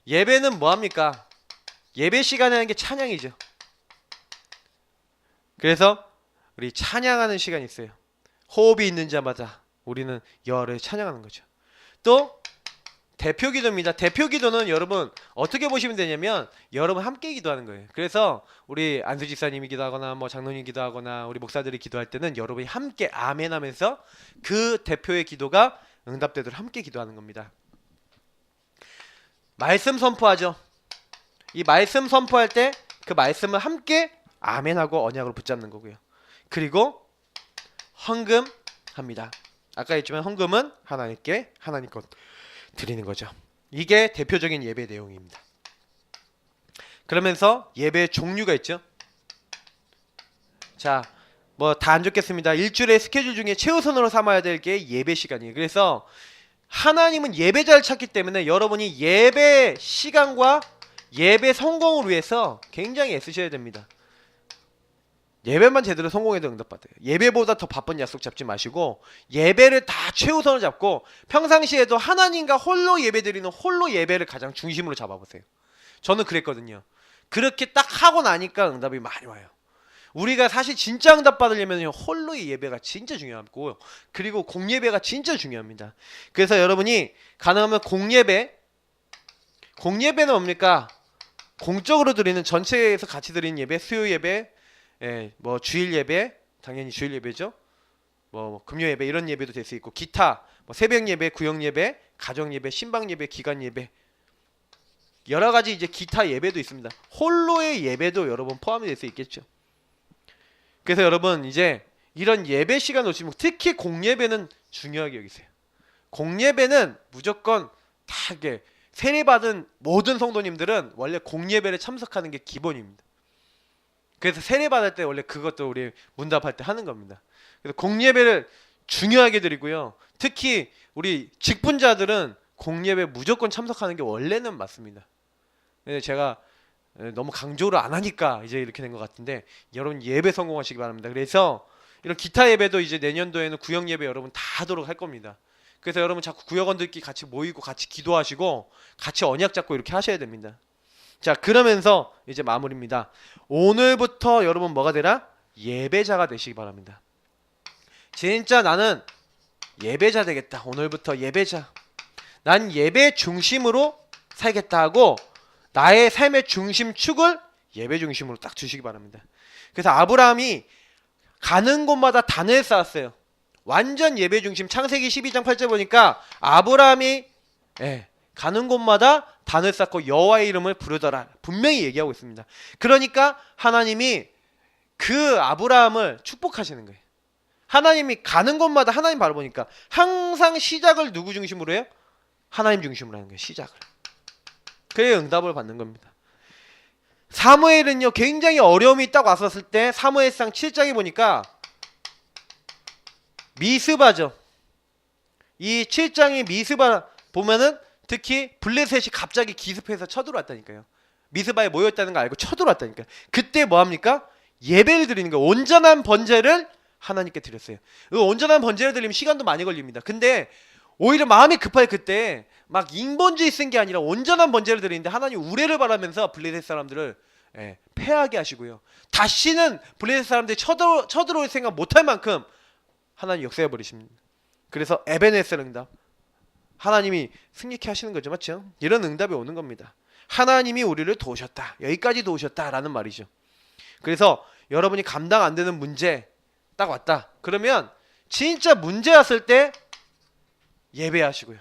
예배는 뭐합니까? 예배 시간에 하는 게 찬양이죠. 그래서 우리 찬양하는 시간이 있어요. 호흡이 있는 자마다 우리는 여호와를 찬양하는 거죠. 또 대표 기도입니다. 대표 기도는 여러분 어떻게 보시면 되냐면 여러분 함께 기도하는 거예요. 그래서 우리 안수 집사님이 기도하거나 뭐 장로님 기도하거나 우리 목사들이 기도할 때는 여러분이 함께 아멘 하면서 그 대표의 기도가 응답되도록 함께 기도하는 겁니다. 말씀 선포하죠. 이 말씀 선포할 때 그 말씀을 함께 아멘하고 언약으로 붙잡는 거고요. 그리고 헌금합니다. 아까 했지만 헌금은 하나님께 하나님 것 드리는 거죠. 이게 대표적인 예배 내용입니다. 그러면서 예배 종류가 있죠. 자, 뭐 다 안 적겠습니다. 일주일의 스케줄 중에 최우선으로 삼아야 될 게 예배 시간이에요. 그래서 하나님은 예배자를 찾기 때문에 여러분이 예배 시간과 예배 성공을 위해서 굉장히 애쓰셔야 됩니다. 예배만 제대로 성공해도 응답받아요. 예배보다 더 바쁜 약속 잡지 마시고 예배를 다 최우선을 잡고 평상시에도 하나님과 홀로 예배드리는 홀로 예배를 가장 중심으로 잡아보세요. 저는 그랬거든요. 그렇게 딱 하고 나니까 응답이 많이 와요. 우리가 사실 진짜 응답 받으려면 홀로의 예배가 진짜 중요하고 그리고 공예배가 진짜 중요합니다. 그래서 여러분이 가능하면 공예배는 뭡니까? 공적으로 드리는 전체에서 같이 드리는 예배, 수요 예배, 뭐 주일 예배, 당연히 주일 예배죠. 뭐 금요 예배 이런 예배도 될 수 있고 기타 뭐 새벽 예배, 구역 예배, 가정 예배, 신방 예배, 기간 예배 여러 가지 이제 기타 예배도 있습니다. 홀로의 예배도 여러분 포함이 될 수 있겠죠. 그래서 여러분 이제 이런 예배 시간 놓치면 특히 공예배는 중요하게 여기세요. 공예배는 무조건 다 이게 세례받은 모든 성도님들은 원래 공예배를 참석하는 게 기본입니다. 그래서 세례받을 때 원래 그것도 우리 문답할 때 하는 겁니다. 그래서 공예배를 중요하게 드리고요. 특히 우리 직분자들은 공예배 무조건 참석하는 게 원래는 맞습니다. 근데 제가 너무 강조를 안 하니까 이제 이렇게 된 것 같은데 여러분 예배 성공하시기 바랍니다. 그래서 이런 기타 예배도 이제 내년도에는 구역 예배 여러분 다 하도록 할 겁니다. 그래서 여러분 자꾸 구역원들끼리 같이 모이고 같이 기도하시고 같이 언약 잡고 이렇게 하셔야 됩니다. 자, 그러면서 이제 마무리입니다. 오늘부터 여러분 뭐가 되라? 예배자가 되시기 바랍니다. 진짜 나는 예배자 되겠다. 오늘부터 예배자. 난 예배 중심으로 살겠다 하고 나의 삶의 중심축을 예배 중심으로 딱 주시기 바랍니다. 그래서 아브라함이 가는 곳마다 단을 쌓았어요. 완전 예배 중심. 창세기 12장 8절 보니까 아브라함이 가는 곳마다 단을 쌓고 여호와의 이름을 부르더라. 분명히 얘기하고 있습니다. 그러니까 하나님이 그 아브라함을 축복하시는 거예요. 하나님이 가는 곳마다 하나님 바라보니까 항상 시작을 누구 중심으로 해요? 하나님 중심으로 하는 거예요. 시작을. 그래야 응답을 받는 겁니다. 사무엘은요 굉장히 어려움이 딱 왔었을 때 사무엘상 7장에 보니까 미스바죠. 이 7장의 미스바 보면은 특히 블레셋이 갑자기 기습해서 쳐들어왔다니까요. 미스바에 모였다는 거 알고 쳐들어왔다니까요. 그때 뭐합니까? 예배를 드리는 거예요. 온전한 번제를 하나님께 드렸어요. 그 온전한 번제를 드리면 시간도 많이 걸립니다. 근데 오히려 마음이 급할 그때 막 인본주의 쓴 게 아니라 온전한 번제를 드리는데 하나님 우레를 바라면서 블레셋 사람들을 패하게 하시고요. 다시는 블레셋 사람들이 쳐들어올 생각 못할 만큼 하나님 역사해 버리십니다. 그래서 에베네셀 응답. 하나님이 승리케 하시는 거죠. 맞죠? 이런 응답이 오는 겁니다. 하나님이 우리를 도우셨다. 여기까지 도우셨다라는 말이죠. 그래서 여러분이 감당 안 되는 문제 딱 왔다. 그러면 진짜 문제 왔을 때 예배하시고요.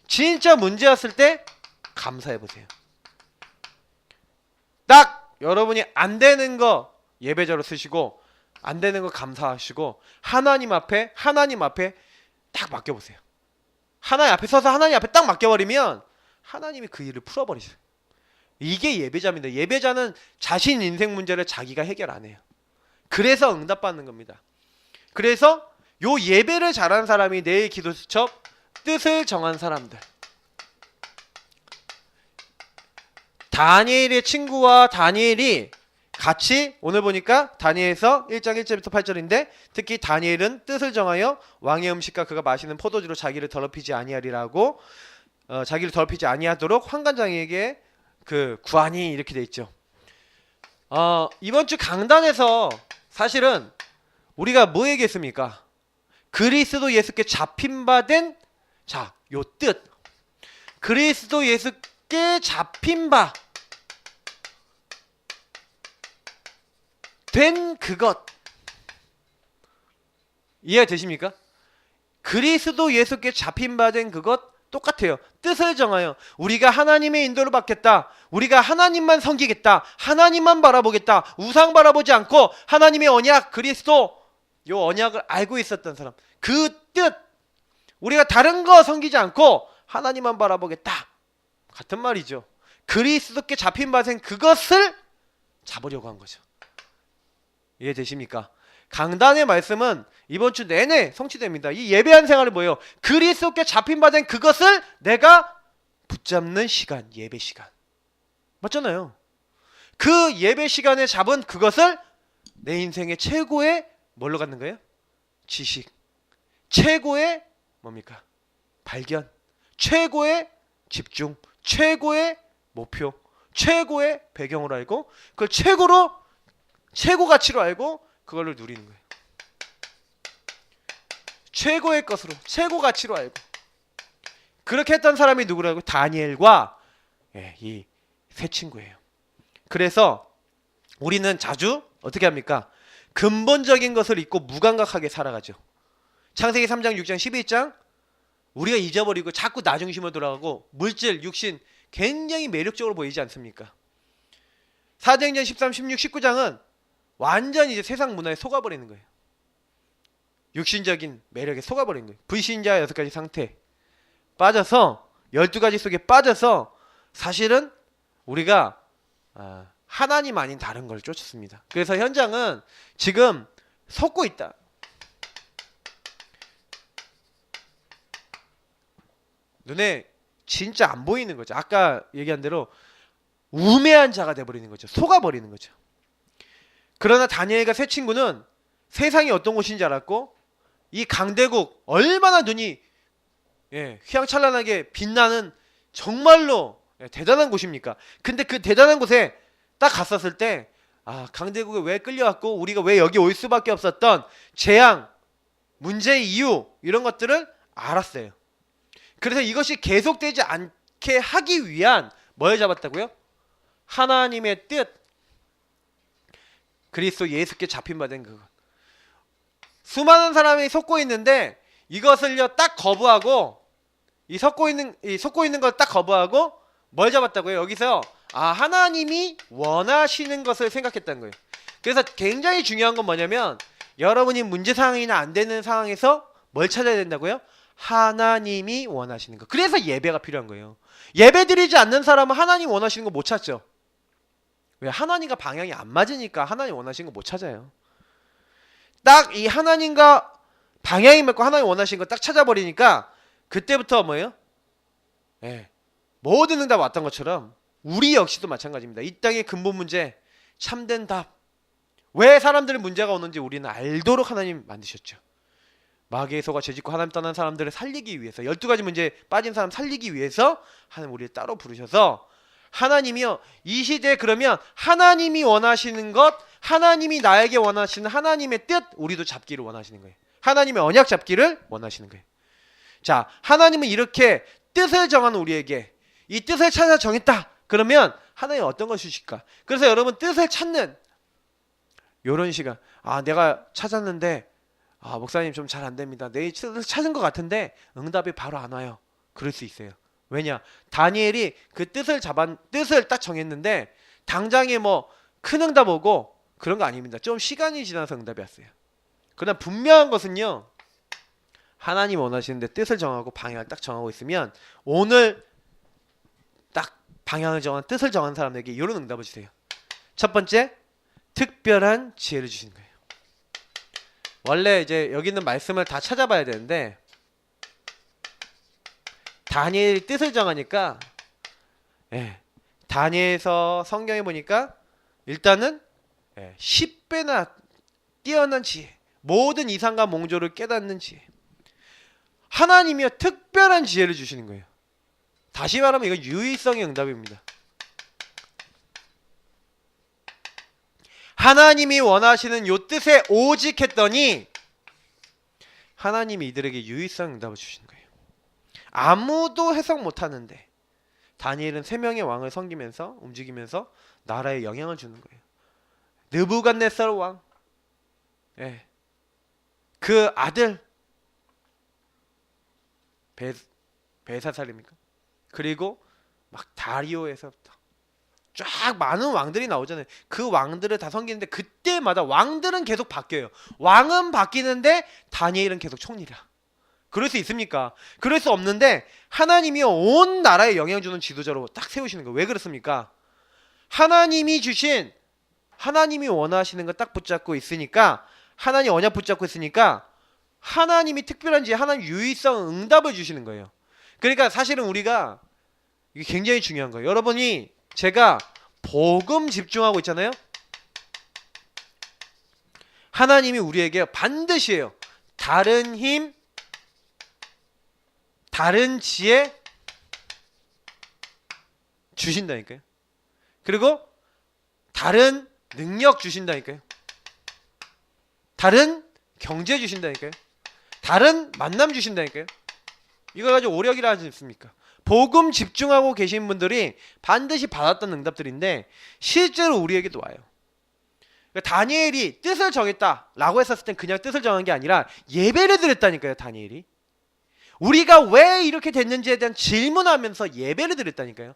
진짜 문제 왔을 때 감사해 보세요. 딱 여러분이 안 되는 거 예배자로 쓰시고 안 되는 거 감사하시고 하나님 앞에 딱 맡겨보세요. 하나님 앞에 서서 하나님 앞에 딱 맡겨버리면 하나님이 그 일을 풀어버리세요. 이게 예배자입니다. 예배자는 자신 인생 문제를 자기가 해결 안 해요. 그래서 응답받는 겁니다. 그래서 요 예배를 잘하는 사람이 내일 기도수첩 뜻을 정한 사람들. 다니엘의 친구와 다니엘이 같이 오늘 보니까 다니엘서 1장 1절부터 8절인데 특히 다니엘은 뜻을 정하여 왕의 음식과 그가 마시는 포도주로 자기를 더럽히지 아니하리라고 자기를 더럽히지 아니하도록 환관장에게 그 구하니 이렇게 돼 있죠. 이번 주 강단에서 사실은 우리가 뭐 얘기했습니까? 그리스도 예수께 잡힌 바 된 요 뜻. 그리스도 예수께 잡힌 바 된 그것. 이해되십니까? 그리스도 예수께 잡힌 바 된 그것 똑같아요. 뜻을 정하여 우리가 하나님의 인도를 받겠다. 우리가 하나님만 섬기겠다. 하나님만 바라보겠다. 우상 바라보지 않고 하나님의 언약 그리스도 요 언약을 알고 있었던 사람. 그 뜻. 우리가 다른 거 섬기지 않고 하나님만 바라보겠다. 같은 말이죠. 그리스도께 잡힌 바 된 그것을 잡으려고 한 거죠. 이해되십니까? 강단의 말씀은 이번 주 내내 성취됩니다. 이 예배한 생활이 뭐예요? 그리스도께 잡힌 바 된 그것을 내가 붙잡는 시간, 예배 시간. 맞잖아요. 그 예배 시간에 잡은 그것을 내 인생의 최고의 뭘로 갖는 거예요? 지식. 최고의 뭡니까? 발견. 최고의 집중. 최고의 목표. 최고의 배경으로 알고 그걸 최고 가치로 알고 그걸로 누리는 거예요. 최고의 것으로 최고 가치로 알고 그렇게 했던 사람이 누구라고? 다니엘과 이 세 친구예요. 그래서 우리는 자주 어떻게 합니까? 근본적인 것을 잊고 무감각하게 살아가죠. 창세기 3장, 6장, 12장 우리가 잊어버리고 자꾸 나 중심으로 돌아가고 물질, 육신 굉장히 매력적으로 보이지 않습니까? 사도행전 13, 16, 19장은 완전히 이제 세상 문화에 속아버리는 거예요. 육신적인 매력에 속아버리는 거예요. 불신자 6가지 상태 빠져서 12가지 속에 빠져서 사실은 우리가 하나님 아닌 다른 걸 쫓습니다. 그래서 현장은 지금 솟고 있다. 눈에 진짜 안 보이는 거죠. 아까 얘기한 대로 우매한 자가 돼버리는 거죠. 속아버리는 거죠. 그러나 다니엘과 세 친구는 세상이 어떤 곳인지 알았고 이 강대국 얼마나 눈이 휘황찬란하게 빛나는 정말로 대단한 곳입니까? 근데 그 대단한 곳에 딱 갔었을 때 강대국에 왜 끌려왔고 우리가 왜 여기 올 수밖에 없었던 재앙, 문제의 이유 이런 것들을 알았어요. 그래서 이것이 계속되지 않게 하기 위한 뭘 잡았다고요? 하나님의 뜻, 그리스도 예수께 잡힌 바 된 그것. 수많은 사람이 속고 있는데 이것을요 딱 거부하고 이 속고 있는 걸 딱 거부하고 뭘 잡았다고요? 여기서 하나님이 원하시는 것을 생각했다는 거예요. 그래서 굉장히 중요한 건 뭐냐면 여러분이 문제 상황이나 안 되는 상황에서 뭘 찾아야 된다고요? 하나님이 원하시는 거. 그래서 예배가 필요한 거예요. 예배 드리지 않는 사람은 하나님 원하시는 거 못 찾죠. 왜? 하나님과 방향이 안 맞으니까 하나님 원하시는 거 못 찾아요. 딱 이 하나님과 방향이 맞고 하나님 원하시는 거 딱 찾아버리니까 그때부터 뭐예요? 모든 응답 왔던 것처럼 우리 역시도 마찬가지입니다. 이 땅의 근본 문제, 참된 답. 왜 사람들의 문제가 오는지 우리는 알도록 하나님 만드셨죠. 마귀의 소가 죄짓고 하나님 떠난 사람들을 살리기 위해서 12가지 문제에 빠진 사람 살리기 위해서 하나님 우리를 따로 부르셔서 하나님이요 이 시대에 그러면 하나님이 원하시는 것, 하나님이 나에게 원하시는 하나님의 뜻 우리도 잡기를 원하시는 거예요. 하나님의 언약 잡기를 원하시는 거예요. 자, 하나님은 이렇게 뜻을 정하는 우리에게 이 뜻을 찾아 정했다. 그러면 하나님 어떤 걸 주실까? 그래서 여러분 뜻을 찾는 이런 시간. 내가 찾았는데 목사님 좀 잘 안 됩니다. 내 뜻을 찾은 것 같은데 응답이 바로 안 와요. 그럴 수 있어요. 왜냐? 다니엘이 그 뜻을 딱 정했는데 당장에 뭐 큰 응답 오고 그런 거 아닙니다. 좀 시간이 지나서 응답이 왔어요. 그러나 분명한 것은요. 하나님 원하시는데 뜻을 정하고 방향을 딱 정하고 있으면 오늘 딱 방향을 정한 뜻을 정한 사람에게 이런 응답을 주세요. 첫 번째, 특별한 지혜를 주시는 거예요. 원래 이제 여기 있는 말씀을 다 찾아봐야 되는데 다니엘이 뜻을 정하니까 다니엘서 성경에 보니까 일단은 10배나 뛰어난 지혜, 모든 이상과 몽조를 깨닫는 지혜. 하나님이요 특별한 지혜를 주시는 거예요. 다시 말하면 이건 유의성의 응답입니다. 하나님이 원하시는 요 뜻에 오직 했더니 하나님이 이들에게 유의성 응답을 주시는 거예요. 아무도 해석 못하는데 다니엘은 3명의 왕을 섬기면서 움직이면서 나라에 영향을 주는 거예요. 느부갓네살 왕, 그 아들 베사살입니까? 그리고 막 다리오에서부터 쫙 많은 왕들이 나오잖아요. 그 왕들을 다 섬기는데 그때마다 왕들은 계속 바뀌어요. 왕은 바뀌는데 다니엘은 계속 총리라. 그럴 수 있습니까? 그럴 수 없는데 하나님이 온 나라에 영향 주는 지도자로 딱 세우시는 거예요. 왜 그렇습니까? 하나님이 주신 하나님이 원하시는 거 딱 붙잡고 있으니까 하나님 언약 붙잡고 있으니까 하나님이 특별한 지혜, 하나님 유의성 응답을 주시는 거예요. 그러니까 사실은 우리가 이게 굉장히 중요한 거예요. 여러분이 제가 복음 집중하고 있잖아요. 하나님이 우리에게 반드시 해요. 다른 힘, 다른 지혜 주신다니까요. 그리고 다른 능력 주신다니까요. 다른 경제 주신다니까요. 다른 만남 주신다니까요. 이걸 가지고 오력이라 하지 않습니까? 복음 집중하고 계신 분들이 반드시 받았던 응답들인데 실제로 우리에게도 와요. 그러니까 다니엘이 뜻을 정했다라고 했었을 땐 그냥 뜻을 정한 게 아니라 예배를 드렸다니까요. 다니엘이 우리가 왜 이렇게 됐는지에 대한 질문하면서 예배를 드렸다니까요.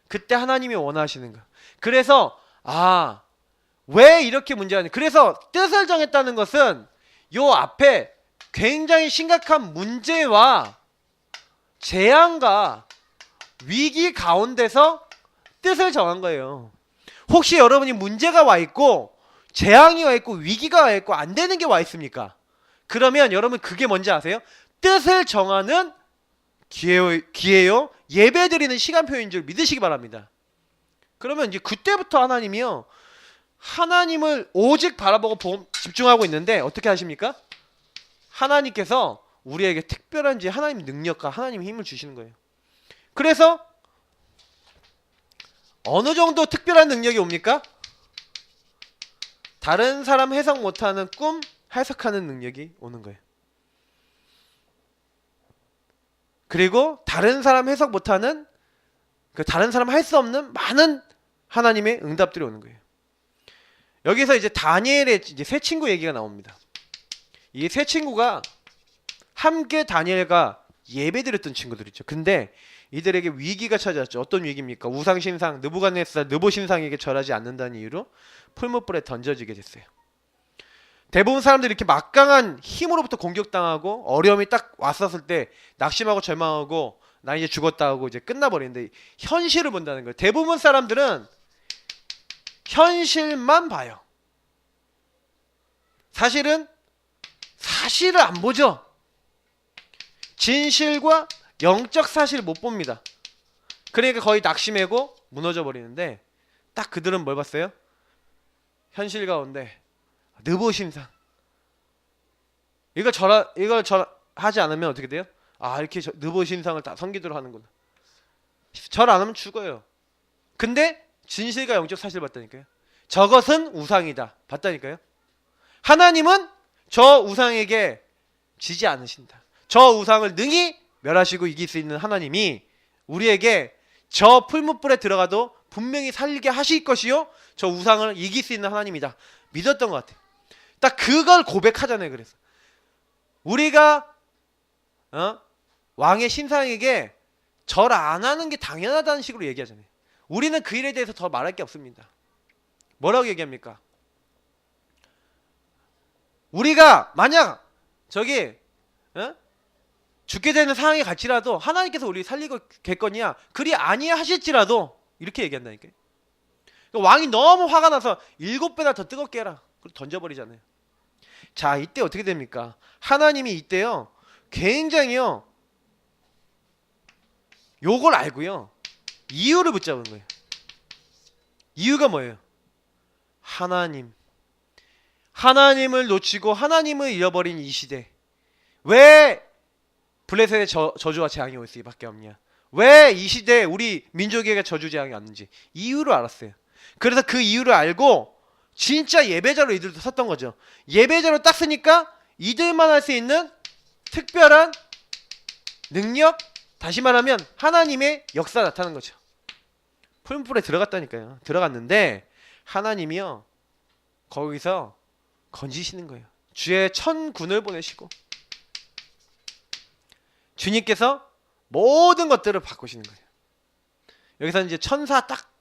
그때 하나님이 원하시는 거. 그래서 왜 이렇게 문제가 있냐. 그래서 뜻을 정했다는 것은 요 앞에 굉장히 심각한 문제와 재앙과 위기 가운데서 뜻을 정한 거예요. 혹시 여러분이 문제가 와 있고 재앙이 와 있고 위기가 와 있고 안 되는 게 와 있습니까? 그러면 여러분 그게 뭔지 아세요? 뜻을 정하는 기회요. 예배 드리는 시간표인 줄 믿으시기 바랍니다. 그러면 이제 그때부터 하나님이요. 하나님을 오직 바라보고 집중하고 있는데 어떻게 하십니까? 하나님께서 우리에게 특별한 하나님의 능력과 하나님의 힘을 주시는 거예요. 그래서 어느 정도 특별한 능력이 옵니까? 다른 사람 해석 못하는 꿈 해석하는 능력이 오는 거예요. 그리고 다른 사람 해석 못하는 다른 사람 할 수 없는 많은 하나님의 응답들이 오는 거예요. 여기서 이제 다니엘의 세 친구 얘기가 나옵니다. 이 세 친구가 함께 다니엘과 예배드렸던 친구들이죠. 근데 이들에게 위기가 찾아왔죠. 어떤 위기입니까? 우상신상 느부갓네살 느보신상에게 절하지 않는다는 이유로 풀무불에 던져지게 됐어요. 대부분 사람들이 이렇게 막강한 힘으로부터 공격당하고 어려움이 딱 왔었을 때 낙심하고 절망하고 나 이제 죽었다 하고 이제 끝나버리는데 현실을 본다는 거예요. 대부분 사람들은 현실만 봐요. 사실을 안 보죠. 진실과 영적 사실을 못 봅니다. 그러니까 거의 낙심하고 무너져 버리는데 딱 그들은 뭘 봤어요? 현실 가운데 느보신상 이걸 하지 않으면 어떻게 돼요? 이렇게 느보신상을 다 섬기도록 하는구나. 절 안 하면 죽어요. 근데 진실과 영적 사실을 봤다니까요. 저것은 우상이다 봤다니까요. 하나님은 저 우상에게 지지 않으신다. 저 우상을 능히 멸하시고 이길 수 있는 하나님이 우리에게 저 풀무불에 들어가도 분명히 살게 하실 것이요 저 우상을 이길 수 있는 하나님이다 믿었던 것 같아요. 딱 그걸 고백하잖아요. 그래서 우리가 왕의 신상에게 절 안 하는 게 당연하다는 식으로 얘기하잖아요. 우리는 그 일에 대해서 더 말할 게 없습니다. 뭐라고 얘기합니까? 우리가 만약 죽게 되는 상황이 같이라도 하나님께서 우리 살리겠거니와 그리 아니야 하실지라도 이렇게 얘기한다니까요. 그러니까 왕이 너무 화가 나서 7배나 더 뜨겁게 해라. 그리고 던져버리잖아요. 자, 이때 어떻게 됩니까? 하나님이 이때요 굉장히요 요걸 알고요 이유를 붙잡은 거예요. 이유가 뭐예요? 하나님을 놓치고 하나님을 잃어버린 이 시대 왜 블레셋의 저주와 재앙이 올 수밖에 없냐? 왜 이 시대에 우리 민족에게 저주 재앙이 왔는지 이유를 알았어요. 그래서 그 이유를 알고 진짜 예배자로 이들도 섰던 거죠. 예배자로 딱 쓰니까 이들만 할 수 있는 특별한 능력, 다시 말하면 하나님의 역사 나타나는 거죠. 풀무불에 들어갔다니까요. 들어갔는데 하나님이요 거기서 건지시는 거예요. 주의 천군을 보내시고 주님께서 모든 것들을 바꾸시는 거예요. 여기서 이제 천사 딱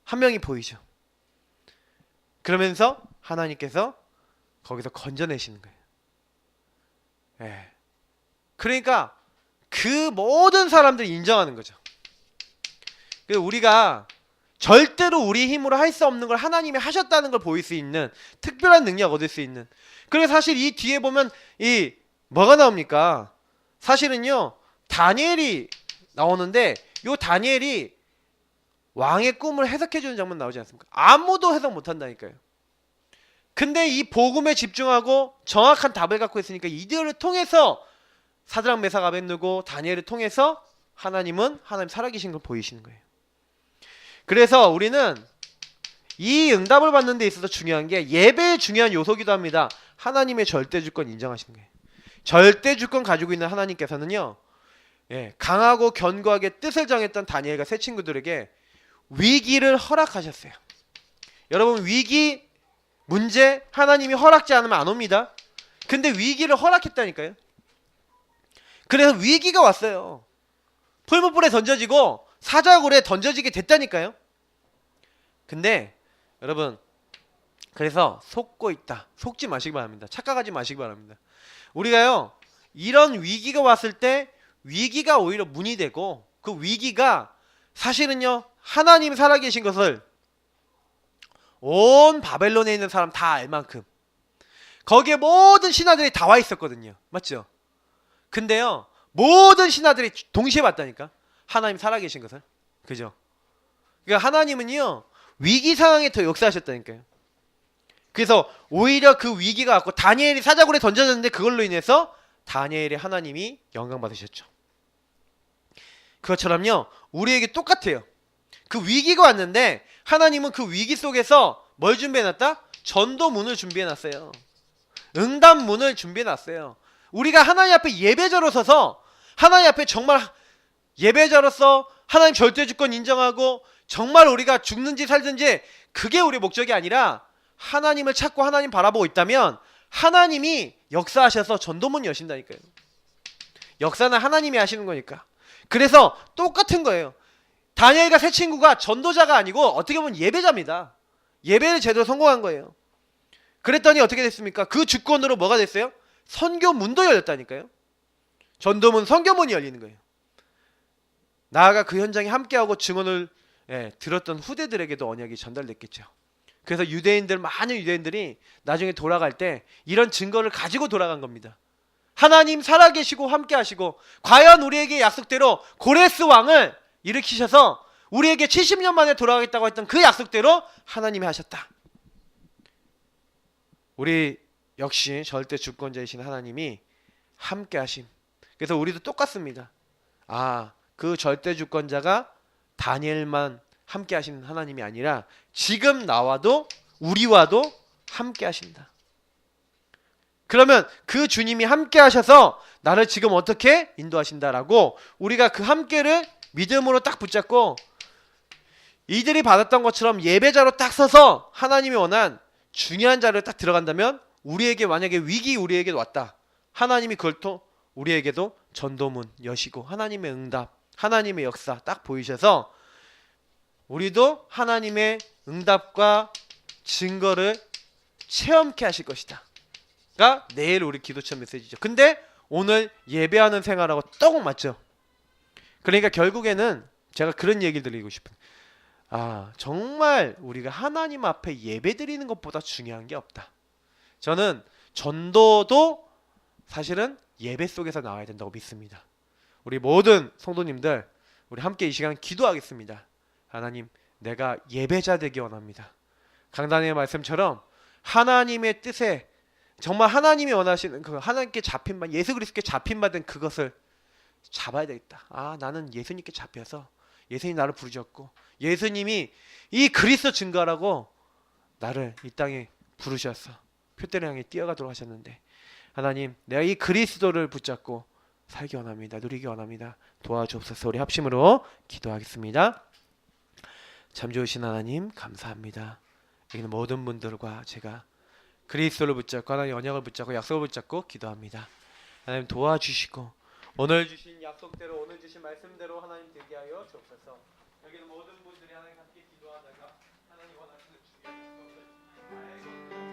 한 명이 보이죠. 그러면서 하나님께서 거기서 건져내시는 거예요. 예. 그러니까 그 모든 사람들이 인정하는 거죠. 우리가 절대로 우리 힘으로 할 수 없는 걸 하나님이 하셨다는 걸 보일 수 있는 특별한 능력 얻을 수 있는. 그래서 사실 이 뒤에 보면 이 뭐가 나옵니까? 사실은요 다니엘이 나오는데 요 다니엘이 왕의 꿈을 해석해주는 장면 나오지 않습니까? 아무도 해석 못한다니까요. 근데 이 복음에 집중하고 정확한 답을 갖고 있으니까 이들을 통해서 사드락 메삭 아벳느고 다니엘을 통해서 하나님은 하나님 살아계신 걸 보이시는 거예요. 그래서 우리는 이 응답을 받는 데 있어서 중요한 게 예배의 중요한 요소기도 합니다. 하나님의 절대 주권 인정하시는 거예요. 절대 주권 가지고 있는 하나님께서는요, 강하고 견고하게 뜻을 정했던 다니엘과 세 친구들에게 위기를 허락하셨어요. 여러분, 위기, 문제 하나님이 허락지 않으면 안 옵니다. 근데 위기를 허락했다니까요. 그래서 위기가 왔어요. 풀무불에 던져지고 사자굴에 던져지게 됐다니까요. 근데 여러분, 그래서 속고 있다, 속지 마시기 바랍니다. 착각하지 마시기 바랍니다. 우리가요, 이런 위기가 왔을 때 위기가 오히려 문이 되고, 그 위기가 사실은요, 하나님 살아계신 것을 온 바벨론에 있는 사람 다 알 만큼 거기에 모든 신하들이 다 와 있었거든요. 맞죠? 근데요, 모든 신하들이 동시에 봤다니까, 하나님 살아계신 것을. 그죠? 그러니까 하나님은요, 위기 상황에 더 역사하셨다니까요. 그래서 오히려 그 위기가 왔고 다니엘이 사자굴에 던져졌는데 그걸로 인해서 다니엘의 하나님이 영광 받으셨죠. 그것처럼요, 우리에게 똑같아요. 그 위기가 왔는데 하나님은 그 위기 속에서 뭘 준비해놨다? 전도문을 준비해놨어요. 응답문을 준비해놨어요. 우리가 하나님 앞에 예배자로 서서 하나님 앞에 정말 예배자로서 하나님 절대주권 인정하고 정말 우리가 죽는지 살든지 그게 우리 목적이 아니라 하나님을 찾고 하나님 바라보고 있다면 하나님이 역사하셔서 전도문 여신다니까요. 역사는 하나님이 하시는 거니까. 그래서 똑같은 거예요. 다니엘과 세 친구가 전도자가 아니고 어떻게 보면 예배자입니다. 예배를 제대로 성공한 거예요. 그랬더니 어떻게 됐습니까? 그 주권으로 뭐가 됐어요? 선교문도 열렸다니까요. 전도문, 선교문이 열리는 거예요. 나아가 그 현장에 함께하고 증언을 들었던 후대들에게도 언약이 전달됐겠죠. 그래서 많은 유대인들이 나중에 돌아갈 때 이런 증거를 가지고 돌아간 겁니다. 하나님 살아계시고 함께하시고 과연 우리에게 약속대로 고레스 왕을 일으키셔서 우리에게 70년 만에 돌아가겠다고 했던 그 약속대로 하나님이 하셨다. 우리 역시 절대 주권자이신 하나님이 함께하심. 그래서 우리도 똑같습니다. 그 절대 주권자가 다니엘만 함께 하시는 하나님이 아니라 지금 나와도 우리와도 함께 하신다. 그러면 그 주님이 함께 하셔서 나를 지금 어떻게 인도하신다라고 우리가 그 함께를 믿음으로 딱 붙잡고 이들이 받았던 것처럼 예배자로 딱 서서 하나님이 원한 중요한 자리를 딱 들어간다면 우리에게 만약에 위기 우리에게 왔다. 하나님이 그걸 또 우리에게도 전도문 여시고 하나님의 응답, 하나님의 역사 딱 보이셔서 우리도 하나님의 응답과 증거를 체험케 하실 것이다 가 내일 우리 기도처 메시지죠. 근데 오늘 예배하는 생활하고 똑 맞죠? 그러니까 결국에는 제가 그런 얘기를 드리고 싶은, 정말 우리가 하나님 앞에 예배 드리는 것보다 중요한 게 없다. 저는 전도도 사실은 예배 속에서 나와야 된다고 믿습니다. 우리 모든 성도님들, 우리 함께 이 시간 기도하겠습니다. 하나님, 내가 예배자 되기 원합니다. 강단의 말씀처럼 하나님의 뜻에 정말 하나님이 원하시는 그 하나님께 잡힌 바, 예수 그리스도께 잡힌 바된 그것을 잡아야 되겠다. 나는 예수님께 잡혀서 예수님 나를 부르셨고 예수님이 이 그리스도 증거라고 나를 이 땅에 부르셔서 표대를 향해 뛰어가도록 하셨는데 하나님, 내가 이 그리스도를 붙잡고 살기 원합니다. 누리기 원합니다. 도와주옵소서. 우리 합심으로 기도하겠습니다. 참 좋으신 하나님 감사합니다. 여기는 모든 분들과 제가 그리스도를 붙잡고 하나님의 언약을 붙잡고 약속을 붙잡고 기도합니다. 하나님 도와주시고 오늘 주신 약속대로 오늘 주신 말씀대로 하나님 되게 하여 주옵소서. 여기는 모든 분들이 하나님 함께 기도하다가 하나님 원하시는 중요한 것을 알고